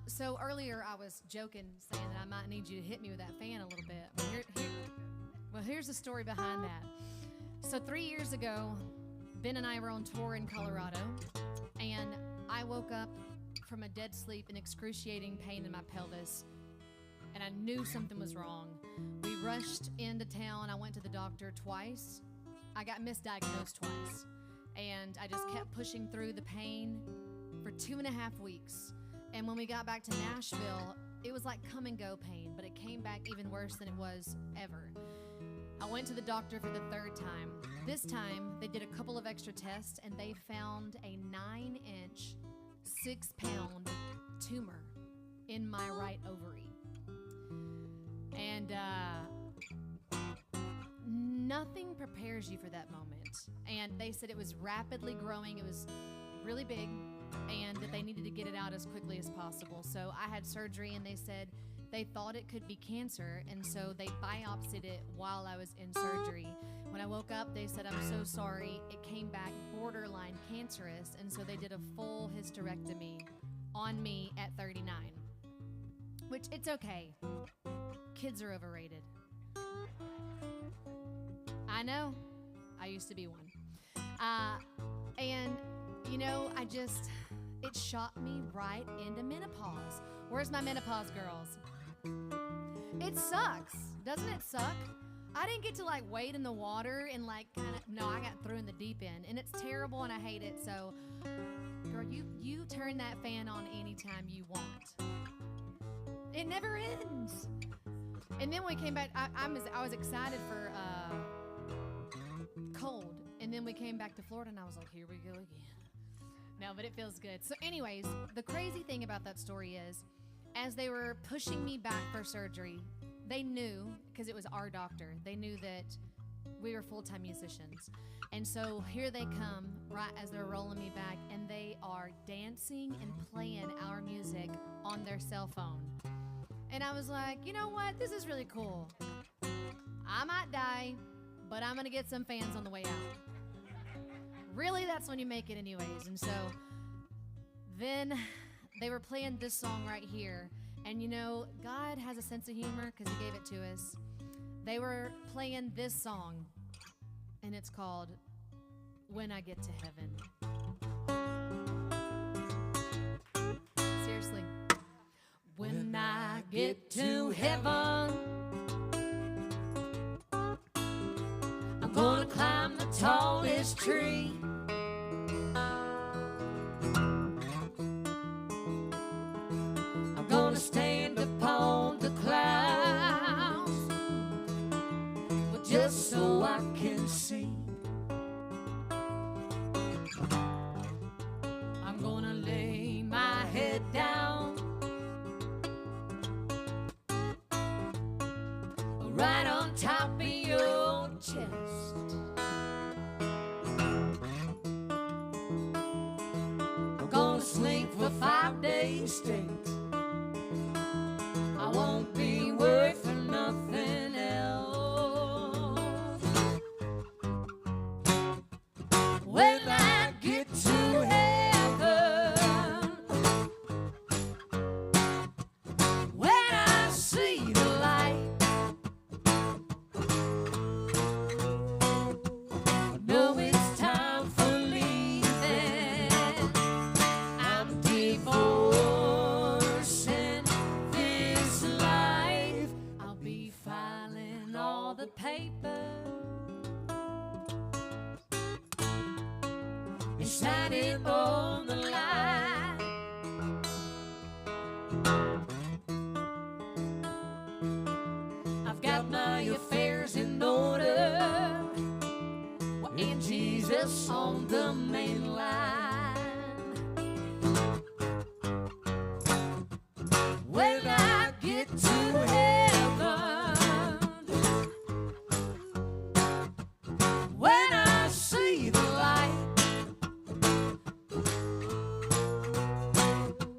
So earlier I was joking, saying that I might need you to hit me with that fan a little bit. Well, here's the story behind that. So 3 years ago, Ben and I were on tour in Colorado, and I woke up from a dead sleep in excruciating pain in my pelvis, and I knew something was wrong. We rushed into town. I went to the doctor twice. I got misdiagnosed twice, and I just kept pushing through the pain for 2.5 weeks. And when we got back to Nashville, it was like come and go pain, but it came back even worse than it was ever. I went to the doctor for the 3rd time. This time, they did a couple of extra tests, and they found a 9-inch, 6-pound tumor in my right ovary. And nothing prepares you for that moment. And they said it was rapidly growing. It was really big, and that they needed to get it out as quickly as possible. So I had surgery, and they said they thought it could be cancer, and so they biopsied it while I was in surgery. When I woke up, they said, I'm so sorry. It came back borderline cancerous, and so they did a full hysterectomy on me at 39, which it's okay. Kids are overrated. I know. I used to be one. And, you know, it shot me right into menopause. Where's my menopause girls? It sucks. Doesn't it suck? I didn't get to like wade in the water and like kind of, no, I got thrown in the deep end, and it's terrible and I hate it. So, girl, you turn that fan on anytime you want. It never ends. And then when we came back, I was excited for cold, and then we came back to Florida, and I was like, here we go again. No, but it feels good. So, anyways, the crazy thing about that story is, as they were pushing me back for surgery, they knew, because it was our doctor, they knew that we were full-time musicians. And so here they come right as they're rolling me back, and they are dancing and playing our music on their cell phone. And I was like, you know what? This is really cool. I might die, but I'm going to get some fans on the way out. Really, that's when you make it anyways. And so then they were playing this song right here. And you know, God has a sense of humor because he gave it to us. They were playing this song, and it's called When I Get to Heaven. Seriously. When I get to heaven, I'm gonna climb the tallest tree. Stand upon the clouds, well, just so I can see. I'm gonna lay my head down right on top of your chest. I'm gonna sleep for 5 days straight. I won't be worried for nothing else. When I get to heaven, when I see the light, I know it's time for leaving. I'm divorcing this life. I'll be filing all the papers and signing on the line. I've got my affairs in order, and Jesus on the main line. When I get to heaven, when I see the light,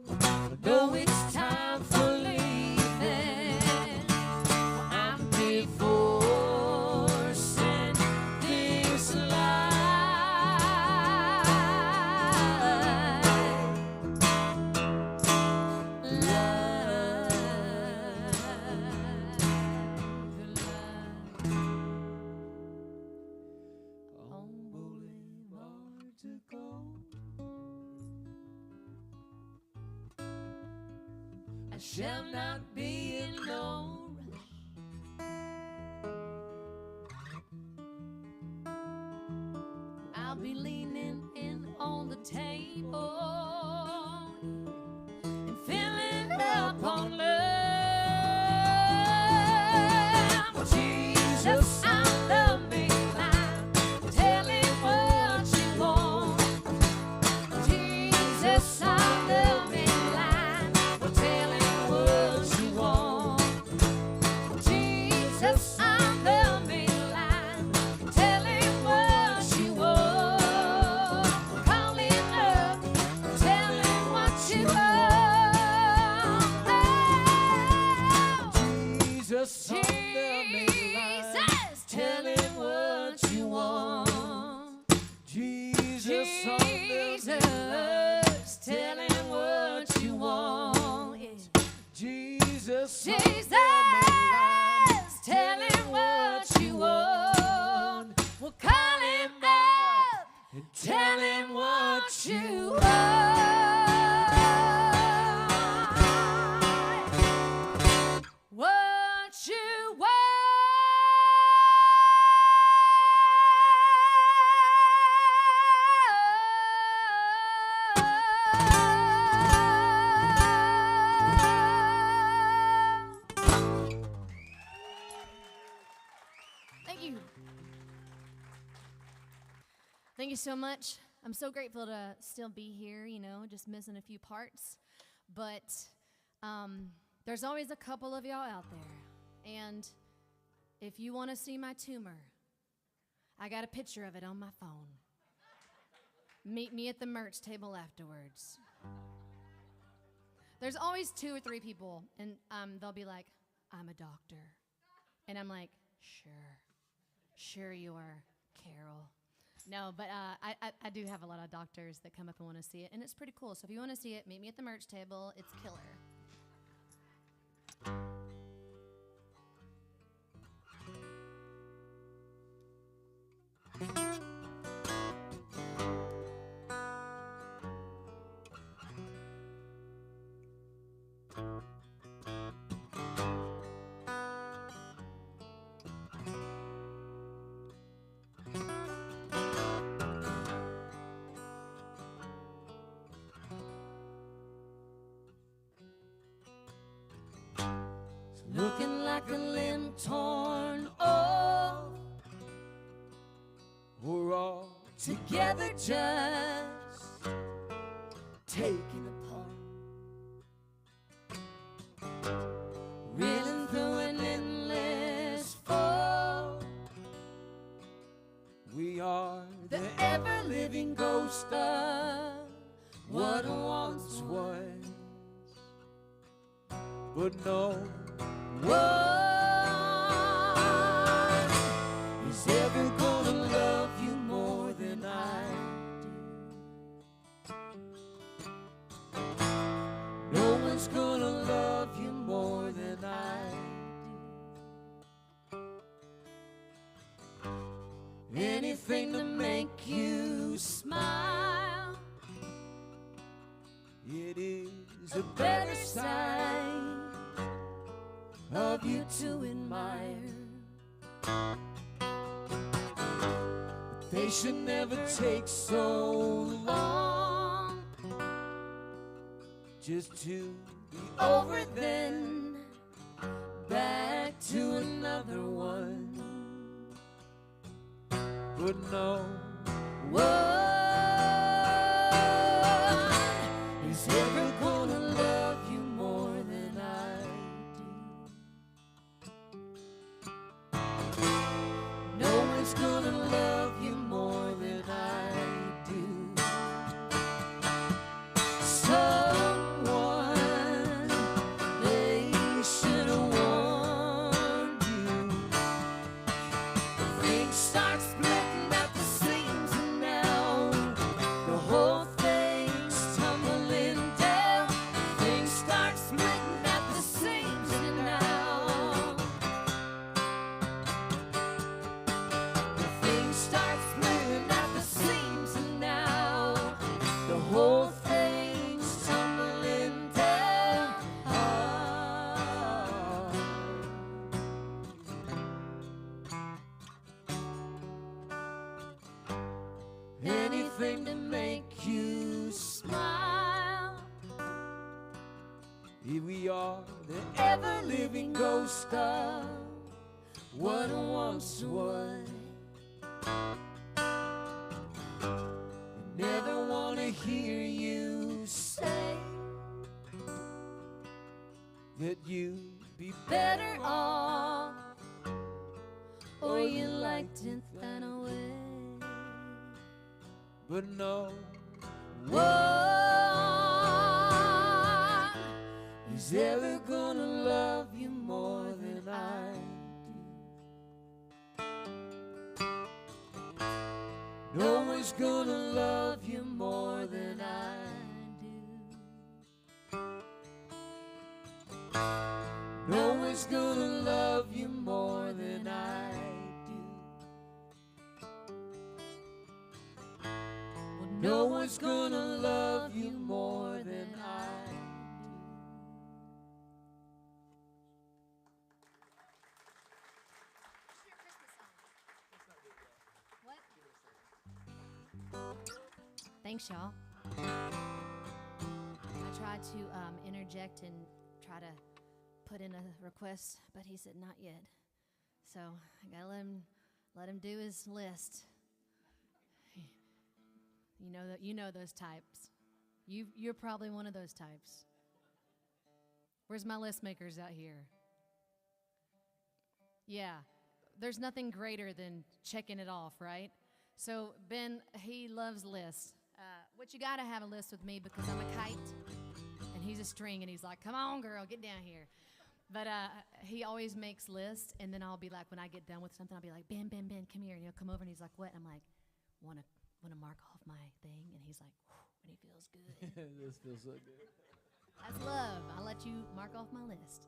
I know it's time for leaving. I'm divorcing this life. On Boulevard to go, I shall not be in no rush. I'll be leaning in on the table and filling up on love. Well, Jesus, I'm the big line. Tell him what you want. Jesus, I'm the big line. Well, tell him what you want. Jesus, I'm the big line. Tell him what you want. Call him up. Tell him what you want. Jesus, on the main line. Jesus, tell him what you want. Jesus, on the main line. Jesus, tell him what you want. Jesus, on the Jesus, main line. tell him what you want. Well, call him up and tell him what you want. What you want. you. Thank you so much. I'm so grateful to still be here, you know, just missing a few parts. But there's always a couple of y'all out there. And if you want to see my tumor, I got a picture of it on my phone. Meet me at the merch table afterwards. There's always 2 or 3 people, and they'll be like, I'm a doctor. And I'm like, sure you are, Carol. No, but I do have a lot of doctors that come up and want to see it, and it's pretty cool. So if you want to see it, meet me at the merch table. It's killer. Looking like a limb torn off. We're all together just taking apart, reeling through an endless fall. We are the ever-living ghost of what once was, but no one is ever gonna love you more than I do. No one's gonna love you more than I do. Anything to make you smile, it is a better sign of you to admire. But they should never take so long just to be over, then back to another one. But no one is ever gonna love you more than I do. No one's gonna love you more than I do. Someone, they should have warned you. Things start splitting at the seams, and now the whole thing's tumbling down. Things start splitting at the seams, and now things start splitting at the seams, and now the whole thing's tumbling down. Anything to make you smile. Here we are, the ever-living ghost of what once was. Never want to hear you say that you'd be better off, or you liked it that way. But no one is ever gonna love you more than I do. No one's gonna love you more than I do. No one's gonna love you more than I do. No one's gonna love you more than I do. Thanks, y'all. I tried to interject and try to put in a request, but he said not yet. So I gotta let him let him do his list. You know those types. You're probably one of those types. Where's my list makers out here? Yeah, there's nothing greater than checking it off, right? So Ben, he loves lists. Which you got to have a list with me because I'm a kite and he's a string, and he's like, come on, girl, get down here. But he always makes lists, and then I'll be like, when I get done with something, I'll be like, Ben, come here. And he'll come over, and he's like, what? And I'm like, want to mark off my thing? And he's like, whew, and he feels good. This feels so good. That's love. I'll let you mark off my list.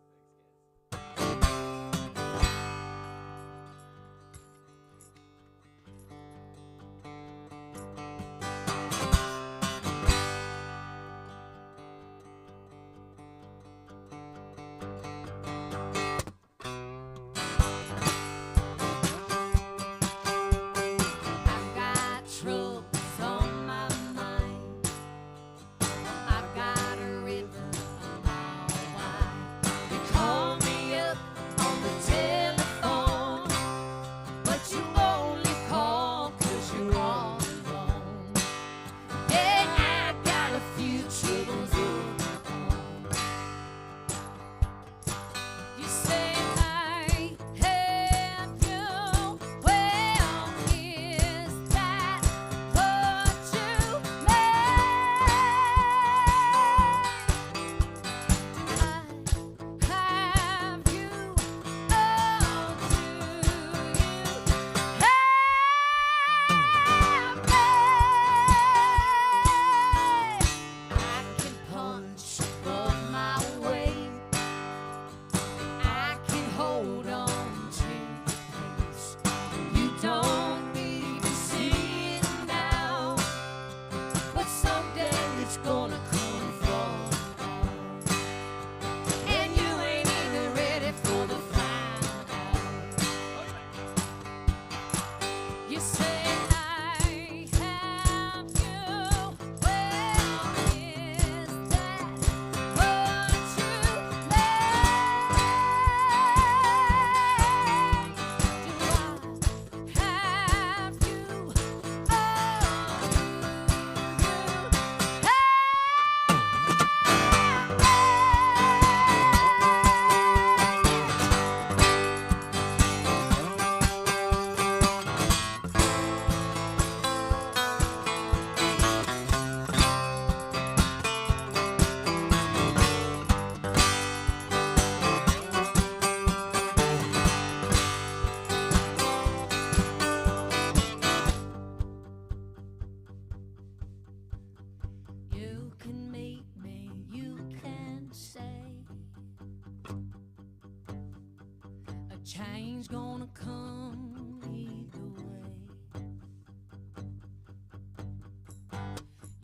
I've got troubles on my mind. I've got a river a mile wide. You call me up on the telephone, but you only call 'cause you're all alone. Yeah, I got a few troubles of my own. You say I have you. Well, is that what you meant? I have you. Oh, do you have me? I can punch above my weight. I can hold on to your place. You don't need to see it now, but someday it's gonna come from out. And you ain't even ready for the find out. You say I have you. Well, is that what you meant? Do I have you? Oh, do you You can meet me, you can say a change gonna come either way.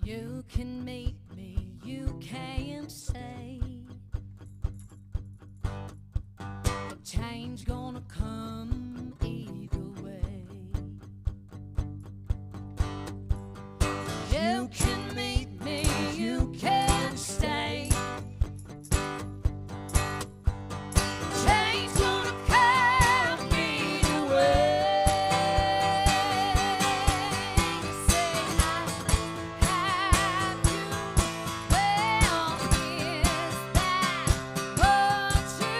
You can meet me, you can say a change gonna come either way. You can meet me, you can stay. Change gonna come either way. Say I have you. Well, is that what you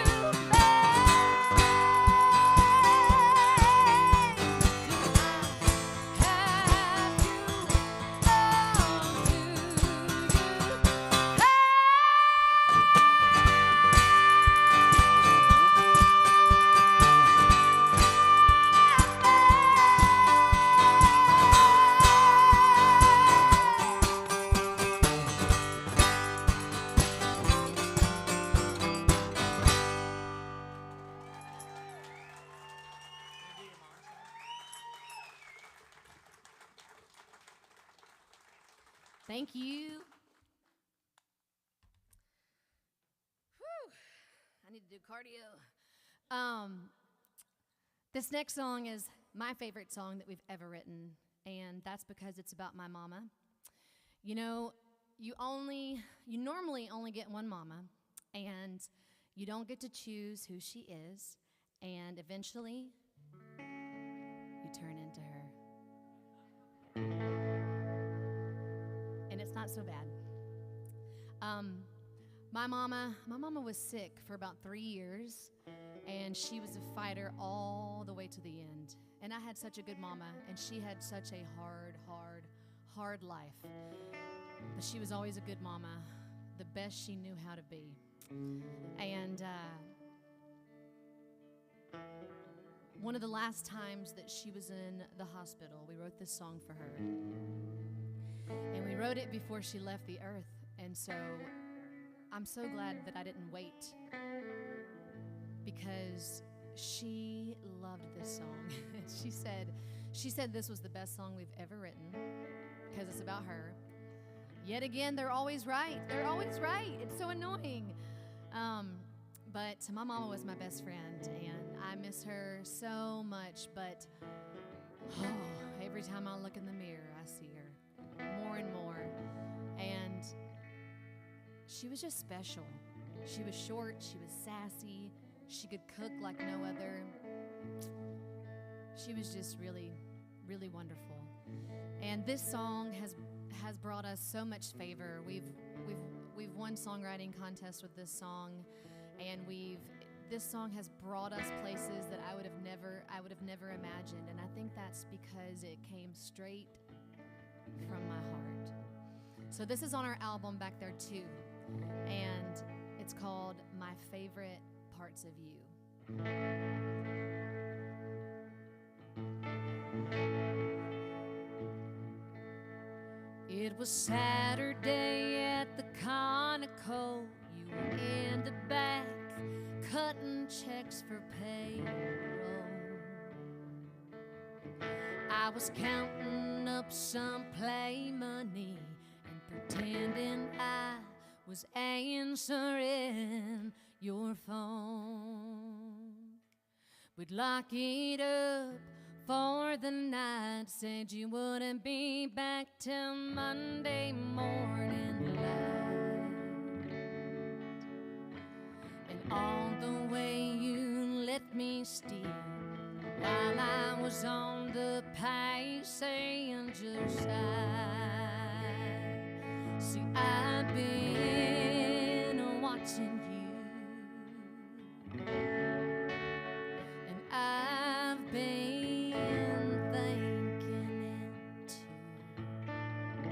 Thank you. Whew. I need to do cardio. This next song is my favorite song that we've ever written, and that's because it's about my mama. You know, you normally only get one mama, and you don't get to choose who she is, and eventually you turn into her. And it's not so bad. My mama was sick for about 3 years, and she was a fighter all the way to the end. And I had such a good mama, and she had such a hard life. But she was always a good mama, the best she knew how to be. And one of the last times that she was in the hospital, we wrote this song for her. And we wrote it before she left the earth. And so I'm so glad that I didn't wait, because she loved this song. she said this was the best song we've ever written, because it's about her. Yet again, they're always right. They're always right. It's so annoying. But my mama was my best friend, and I miss her so much. But every time I look in the mirror, I see her more and more. And she was just special. She was short. She was sassy. She could cook like no other. She was just really, really wonderful. And this song has brought us so much favor. We've won songwriting contests with this song, and this song has brought us places that I would have never imagined. And I think that's because it came straight from my heart. So this is on our album back there too, and it's called My Favorite Parts of You. It was Saturday at the Conoco. You were in the back cutting checks for payroll. I was counting up some play money and pretending I was answering your phone. We'd lock it up for the night, said you wouldn't be back till Monday morning light. And all the way you let me steal while I was on the passenger side. See, I've been watching you, and I've been thinking it too.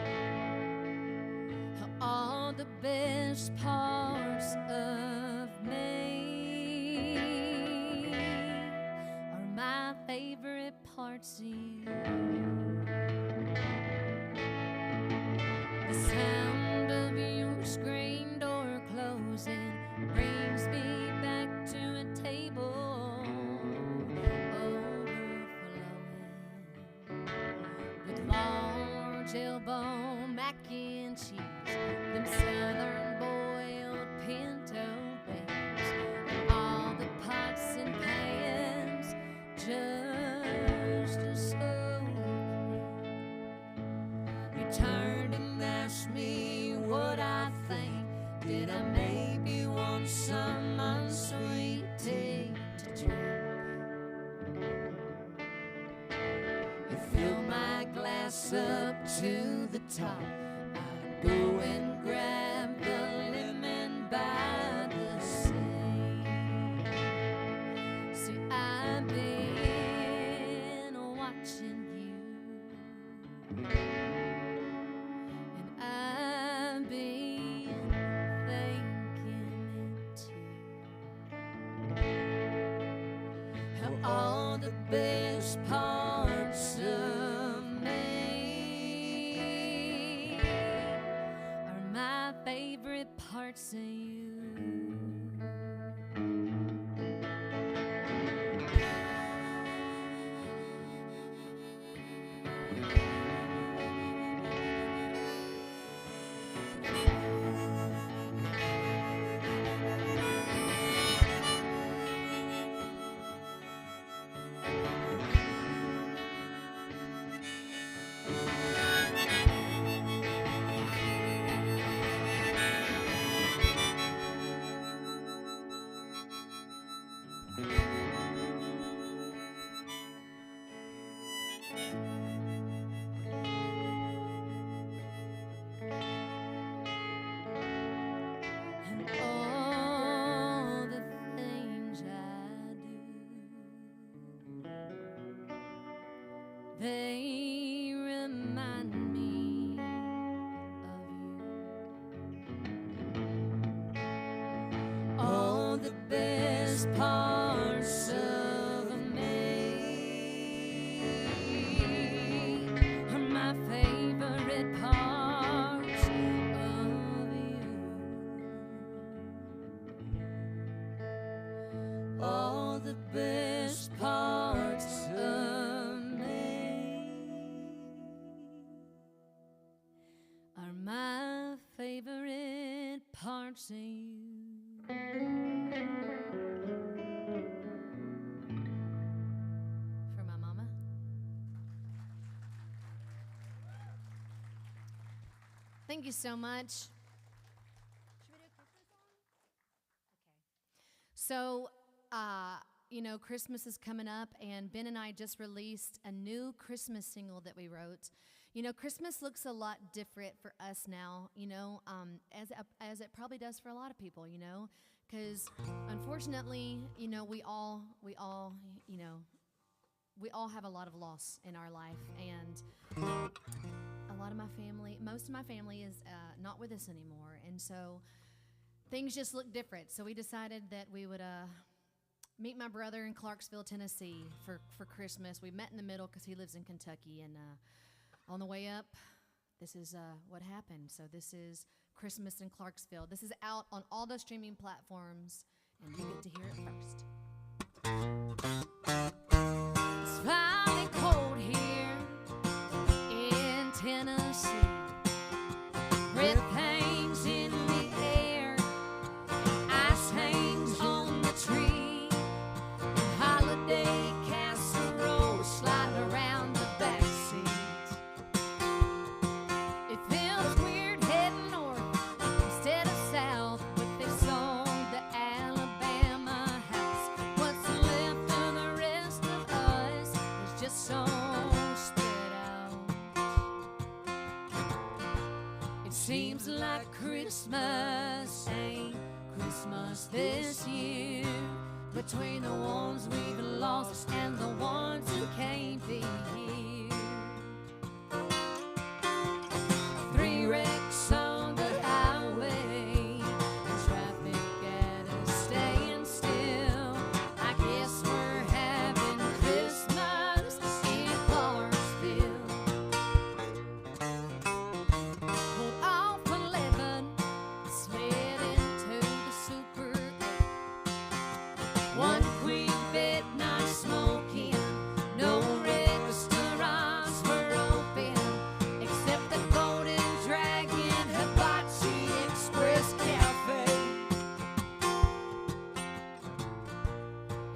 How all the best parts of me are my favorite parts of you. The sound of your screen door closing brings me back to a table overflowing with large elbow mac and cheese, them southern boiled pinto beans, and all the pots and pans just so clean. You turned and asked me what I think. Did I maybe want some unsweet tea to drink? You filled my glass up to the top. I'd go and grab the lemon by the sea. See, I've been watching you, and I've been thinking it too. How all the best parts of me are my favorite parts of you. they remind me of you. All the best parts of me are my favorite parts of you. All the best parts of me are my favorite parts of you. For my mama. Thank you so much. So, Christmas is coming up, and Ben and I just released a new Christmas single that we wrote. Christmas looks a lot different for us now, as it probably does for a lot of people, because unfortunately, we all have a lot of loss in our life, and a lot of most of my family is not with us anymore, and so things just look different. So we decided that we would meet my brother in Clarksville, Tennessee for Christmas. We met in the middle because he lives in Kentucky, and on the way up, this is what happened. So this is Christmas in Clarksville. This is out on all the streaming platforms, and you get to hear it first. It's finally cold here in Tennessee. Breath hangs in the air, ice hangs on the tree. Holiday casserole slide around the back seat. It feels weird heading north instead of south, but they sold the Alabama house. What's left of the rest of us is just so spread out. It seems like Christmas ain't Christmas this year, between the ones we've lost and the ones who can't be here. 3 wrecks on the highway, and traffic at a standstill. I guess we're having Christmas in Clarksville. Pulled off 11, slid into the Super 8. One queen bed, not smoking. No restaurants were open except the Golden Dragon Hibachi Express Cafe.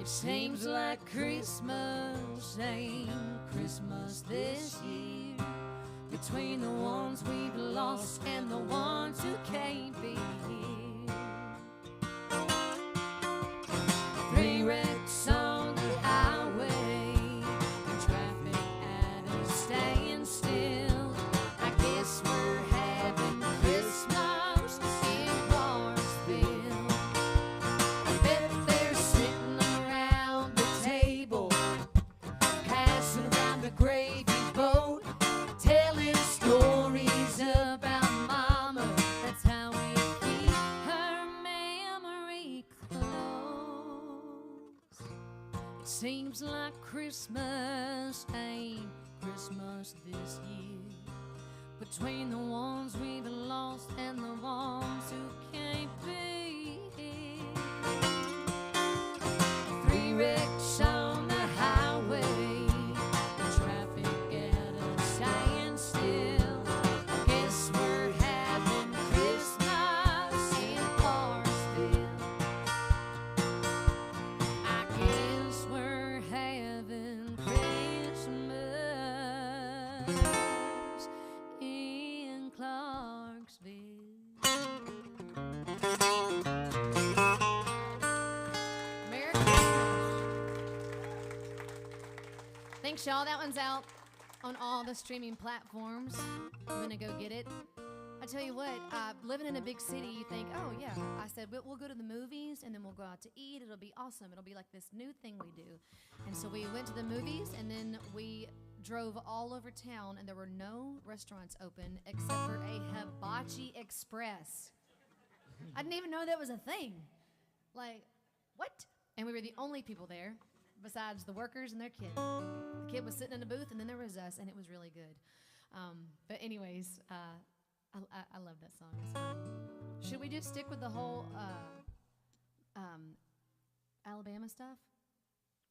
It seems like Christmas ain't Christmas this year, between the ones we've lost and the ones who can't be here. 3 wrecks on the highway, and traffic at a standstill. I guess we're having Christmas in Clarksville. I bet they're sitting around the table, passing around the gravy boat, telling stories about Mama. That's how we keep her memory close. It seems like Christmas ain't Christmas this year, between the ones we've lost and the ones who can't be here. 3 wrecks on the highway, and traffic at a standstill. I guess we're having Christmas in Clarksville. I guess we're having Christmas in Clarksville. Merry Christmas. Thanks, y'all. That one's out on all the streaming platforms. I'm gonna go get it. I tell you what, living in a big city, you think, oh, yeah. I said, we'll go to the movies, and then we'll go out to eat. It'll be awesome. It'll be like this new thing we do. And so we went to the movies, and then we drove all over town, and there were no restaurants open except for a hibachi express. I didn't even know that was a thing. Like, what? And we were the only people there besides the workers and their kid. The kid was sitting in a booth, and then there was us, and it was really good. But anyways, I love that song. It's fun. Should we just stick with the whole Alabama stuff?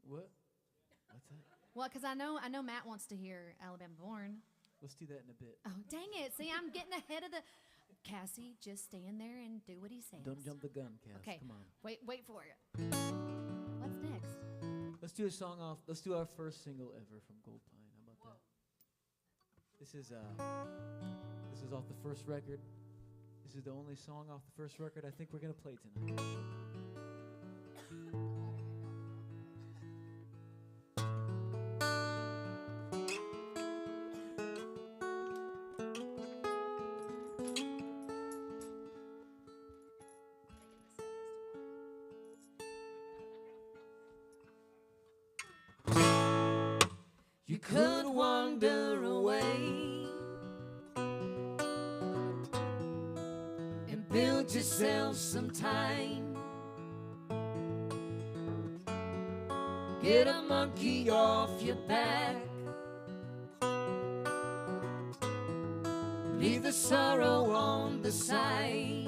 What? What's that? Well, because I know Matt wants to hear Alabama Born. Let's do that in a bit. Oh, dang it. See, I'm getting ahead of the... Cassie, just stand there and do what he says. Don't jump the gun, Cass. Okay. Come on. Wait for it. What's next? Let's do a song off. Let's do our first single ever from Goldpine. How about that? This is off the first record. This is the only song off the first record I think we're gonna play tonight. You could wander away and build yourself some time. Get a monkey off your back. Leave the sorrow on the side.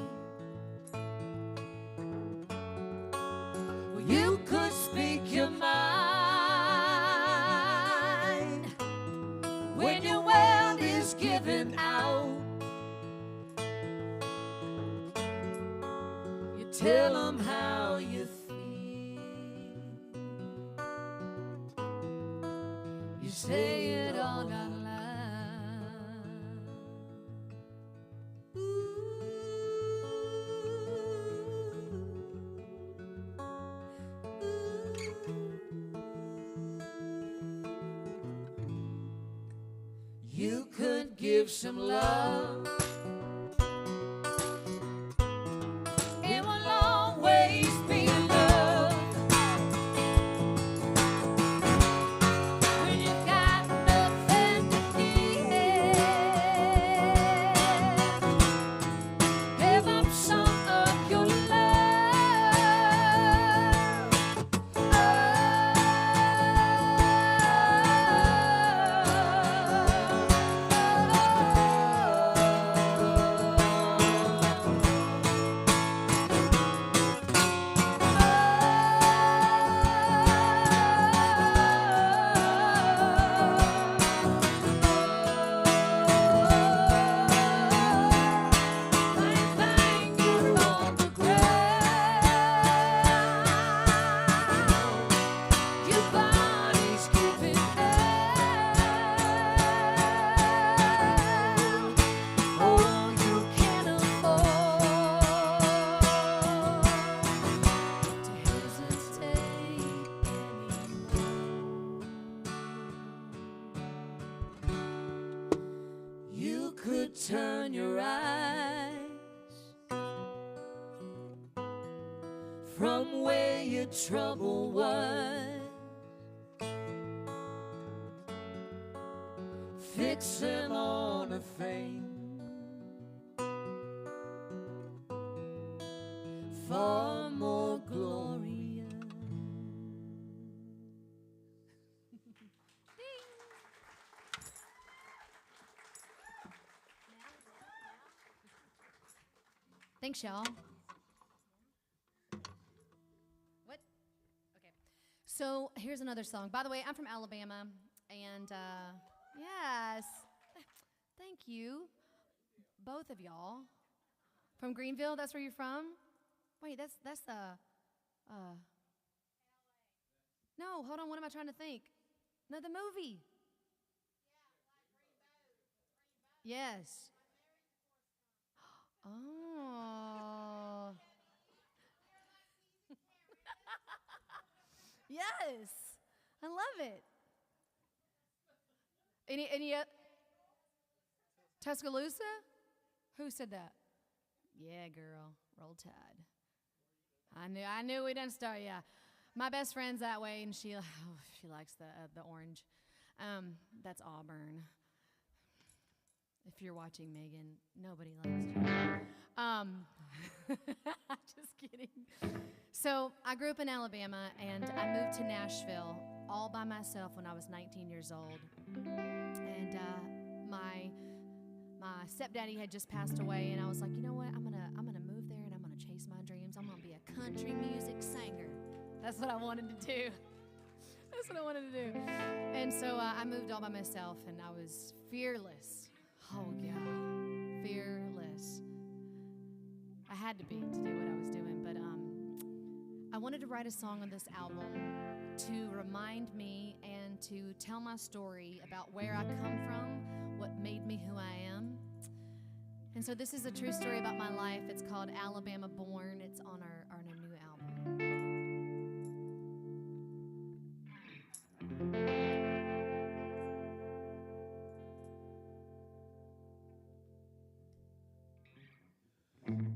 Well, you could speak your mind. When your world is given out, you tell them how you feel. You say it all out loud. You could give some love. It will always be love. When you got nothing to give, give up some of your turn your eyes from where your trouble was. Fix them on a frame far more glorious. Thanks, y'all. What? Okay. So here's another song. By the way, I'm from Alabama, and yes, thank you, both of y'all. From Greenville, that's where you're from? Wait, that's no, hold on, what am I trying to think? No, the movie. Yes. Oh. Yes. I love it. Any Tuscaloosa? Who said that? Yeah, girl. Roll Tide. I knew we didn't start. Yeah, my best friend's that way, and she likes the orange. That's Auburn. If you're watching, Megan, nobody likes you. Just kidding. So I grew up in Alabama, and I moved to Nashville all by myself when I was 19 years old. And my stepdaddy had just passed away, and I was like, you know what? I'm gonna move there, and I'm gonna chase my dreams. I'm gonna be a country music singer. That's what I wanted to do. That's what I wanted to do. And so I moved all by myself, and I was fearless. Oh, yeah, fearless. I had to be to do what I was doing, but I wanted to write a song on this album to remind me and to tell my story about where I come from, what made me who I am. And so this is a true story about my life. It's called Alabama Born. It's on our new album.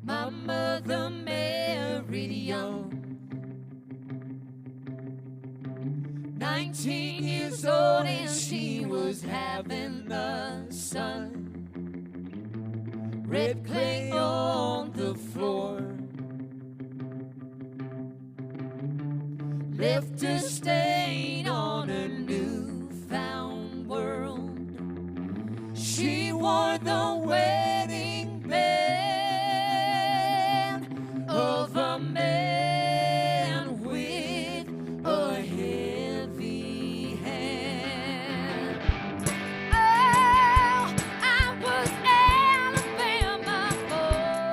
My mother married young, 19 years old, and she was having a son. Red clay on the floor left a stain on a newfound world. She wore the wedding band of a man with a heavy hand. Oh, I was Alabama born.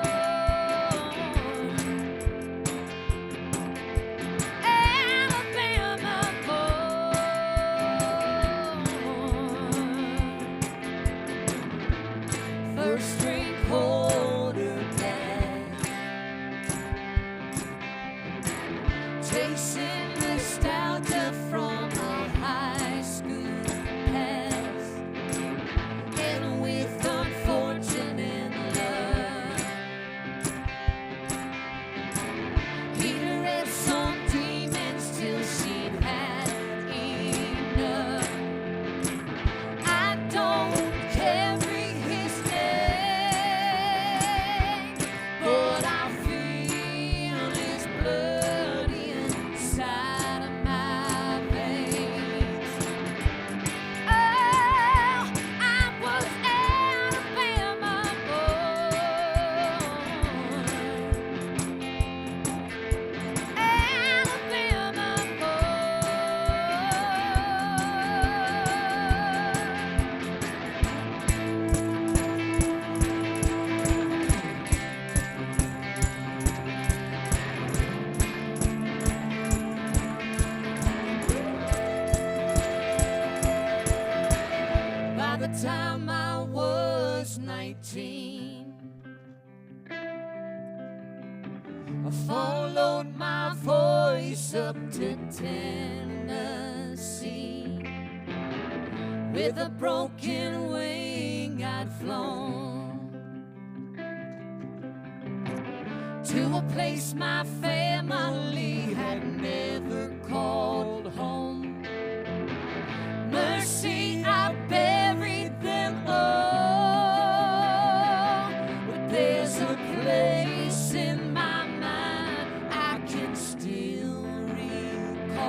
Alabama born. First string quarterback, chasing nostalgia from a high school past, and with unfortunate luck, he'd read some demons till she'd had enough. I don't carry his name, but I feel his blood inside of my veins. Oh, I was Alabama born. Alabama By the time I was 19, I followed my voice up to Tennessee. With a broken wing I'd flown to a place my family had never called home. Mercy, I buried them all, but there's a place in my mind I can still recall.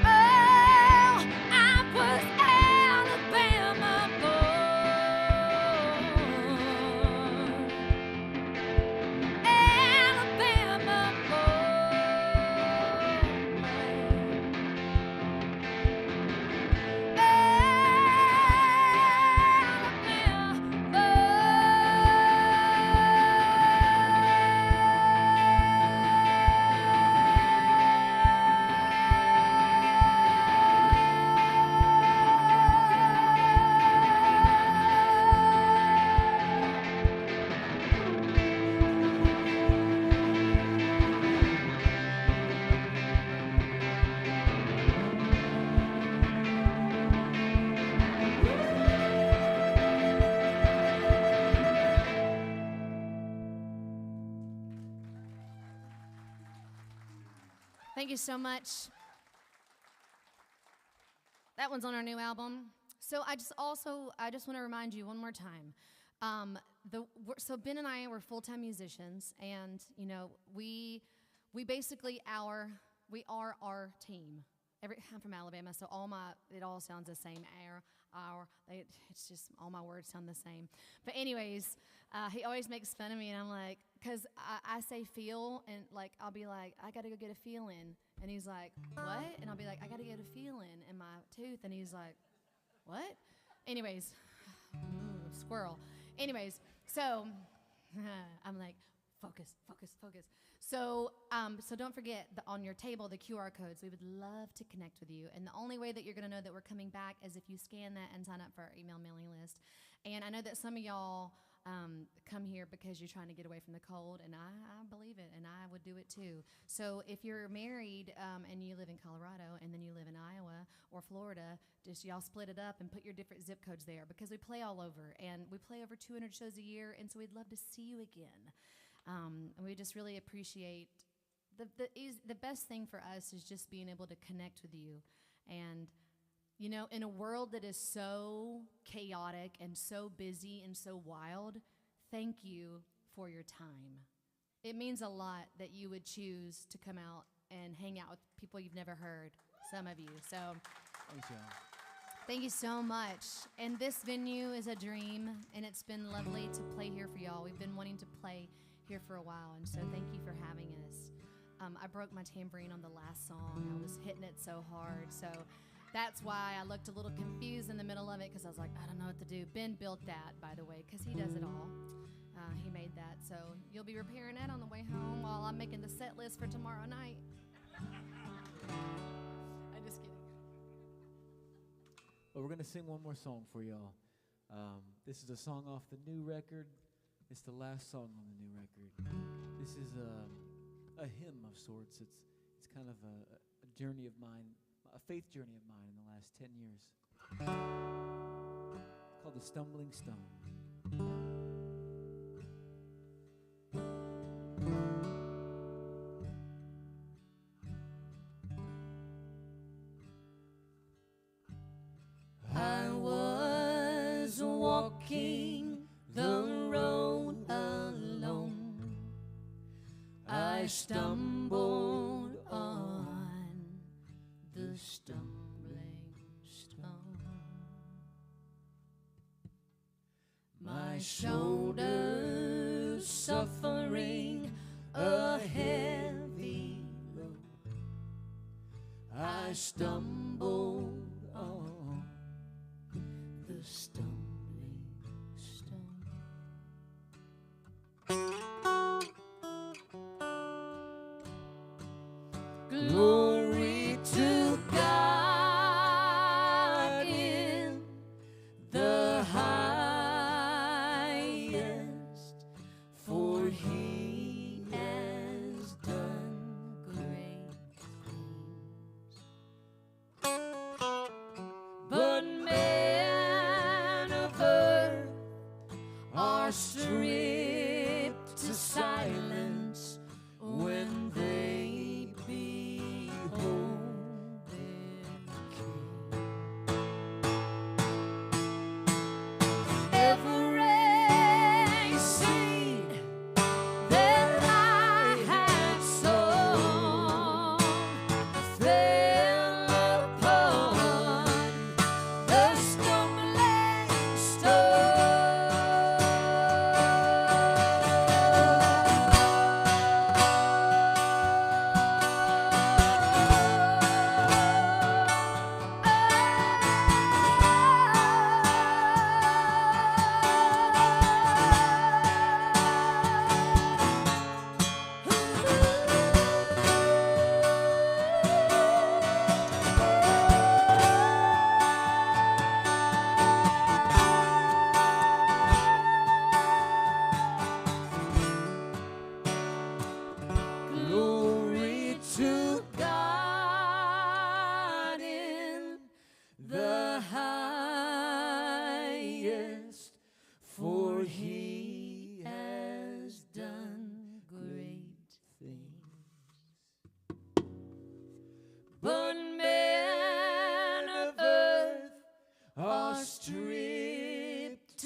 Oh, I was Alabama born. Alabama born. Thank you so much. That one's on our new album. So I just want to remind you one more time. So Ben and I were full-time musicians, and you know we basically we are our team. I'm from Alabama, so it all sounds the same. It's just all my words sound the same. But anyways, he always makes fun of me, and I'm like, because I say feel, and like I'll be like, I gotta go get a feeling, and he's like, what? And I'll be like, I gotta get a feeling in my tooth, and he's like, what? Anyways, squirrel. Anyways, so I'm like, focus. So don't forget on your table the QR codes. We would love to connect with you. And the only way that you're going to know that we're coming back is if you scan that and sign up for our email mailing list. And I know that some of y'all come here because you're trying to get away from the cold, and I believe it, and I would do it too. So if you're married and you live in Colorado and then you live in Iowa or Florida, just y'all split it up and put your different zip codes there, because we play all over, and we play over 200 shows a year, and so we'd love to see you again. And we just really appreciate the best thing for us is just being able to connect with you. And, you know, in a world that is so chaotic and so busy and so wild, thank you for your time. It means a lot that you would choose to come out and hang out with people you've never heard, some of you. So Thanks, y'all. thank you so much. And this venue is a dream, and it's been lovely to play here for y'all. We've been wanting to play here for a while, and so thank you for having us. I broke my tambourine on the last song. I was hitting it so hard, so that's why I looked a little confused in the middle of it, because I was like, I don't know what to do. Ben built that, by the way, because he does it all. He made that, so you'll be repairing that on the way home while I'm making the set list for tomorrow night. I'm just kidding. Well, we're going to sing one more song for y'all. This is a song off the new record. It's the last song on the new record. This is a hymn of sorts. It's kind of a journey of mine, a faith journey of mine in the last 10 years. It's called The Stumbling Stone. I was walking the road alone. I stumbled on the stumbling stone. My shoulders suffering a heavy load. I stumbled on the stumbling stone. Glory to God in the highest, for he has done great things. But men of earth are stripped to silence when they behold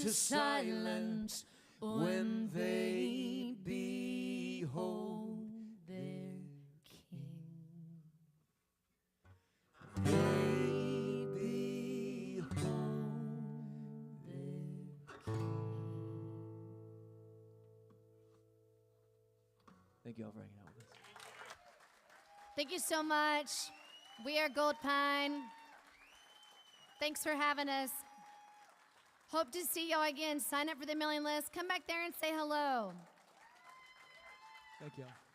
to silence when they behold their King. They behold their King. Thank you all for hanging out with us. Thank you so much. We are Goldpine. Thanks for having us. Hope to see y'all again. Sign up for the mailing list. Come back there and say hello. Thank you all.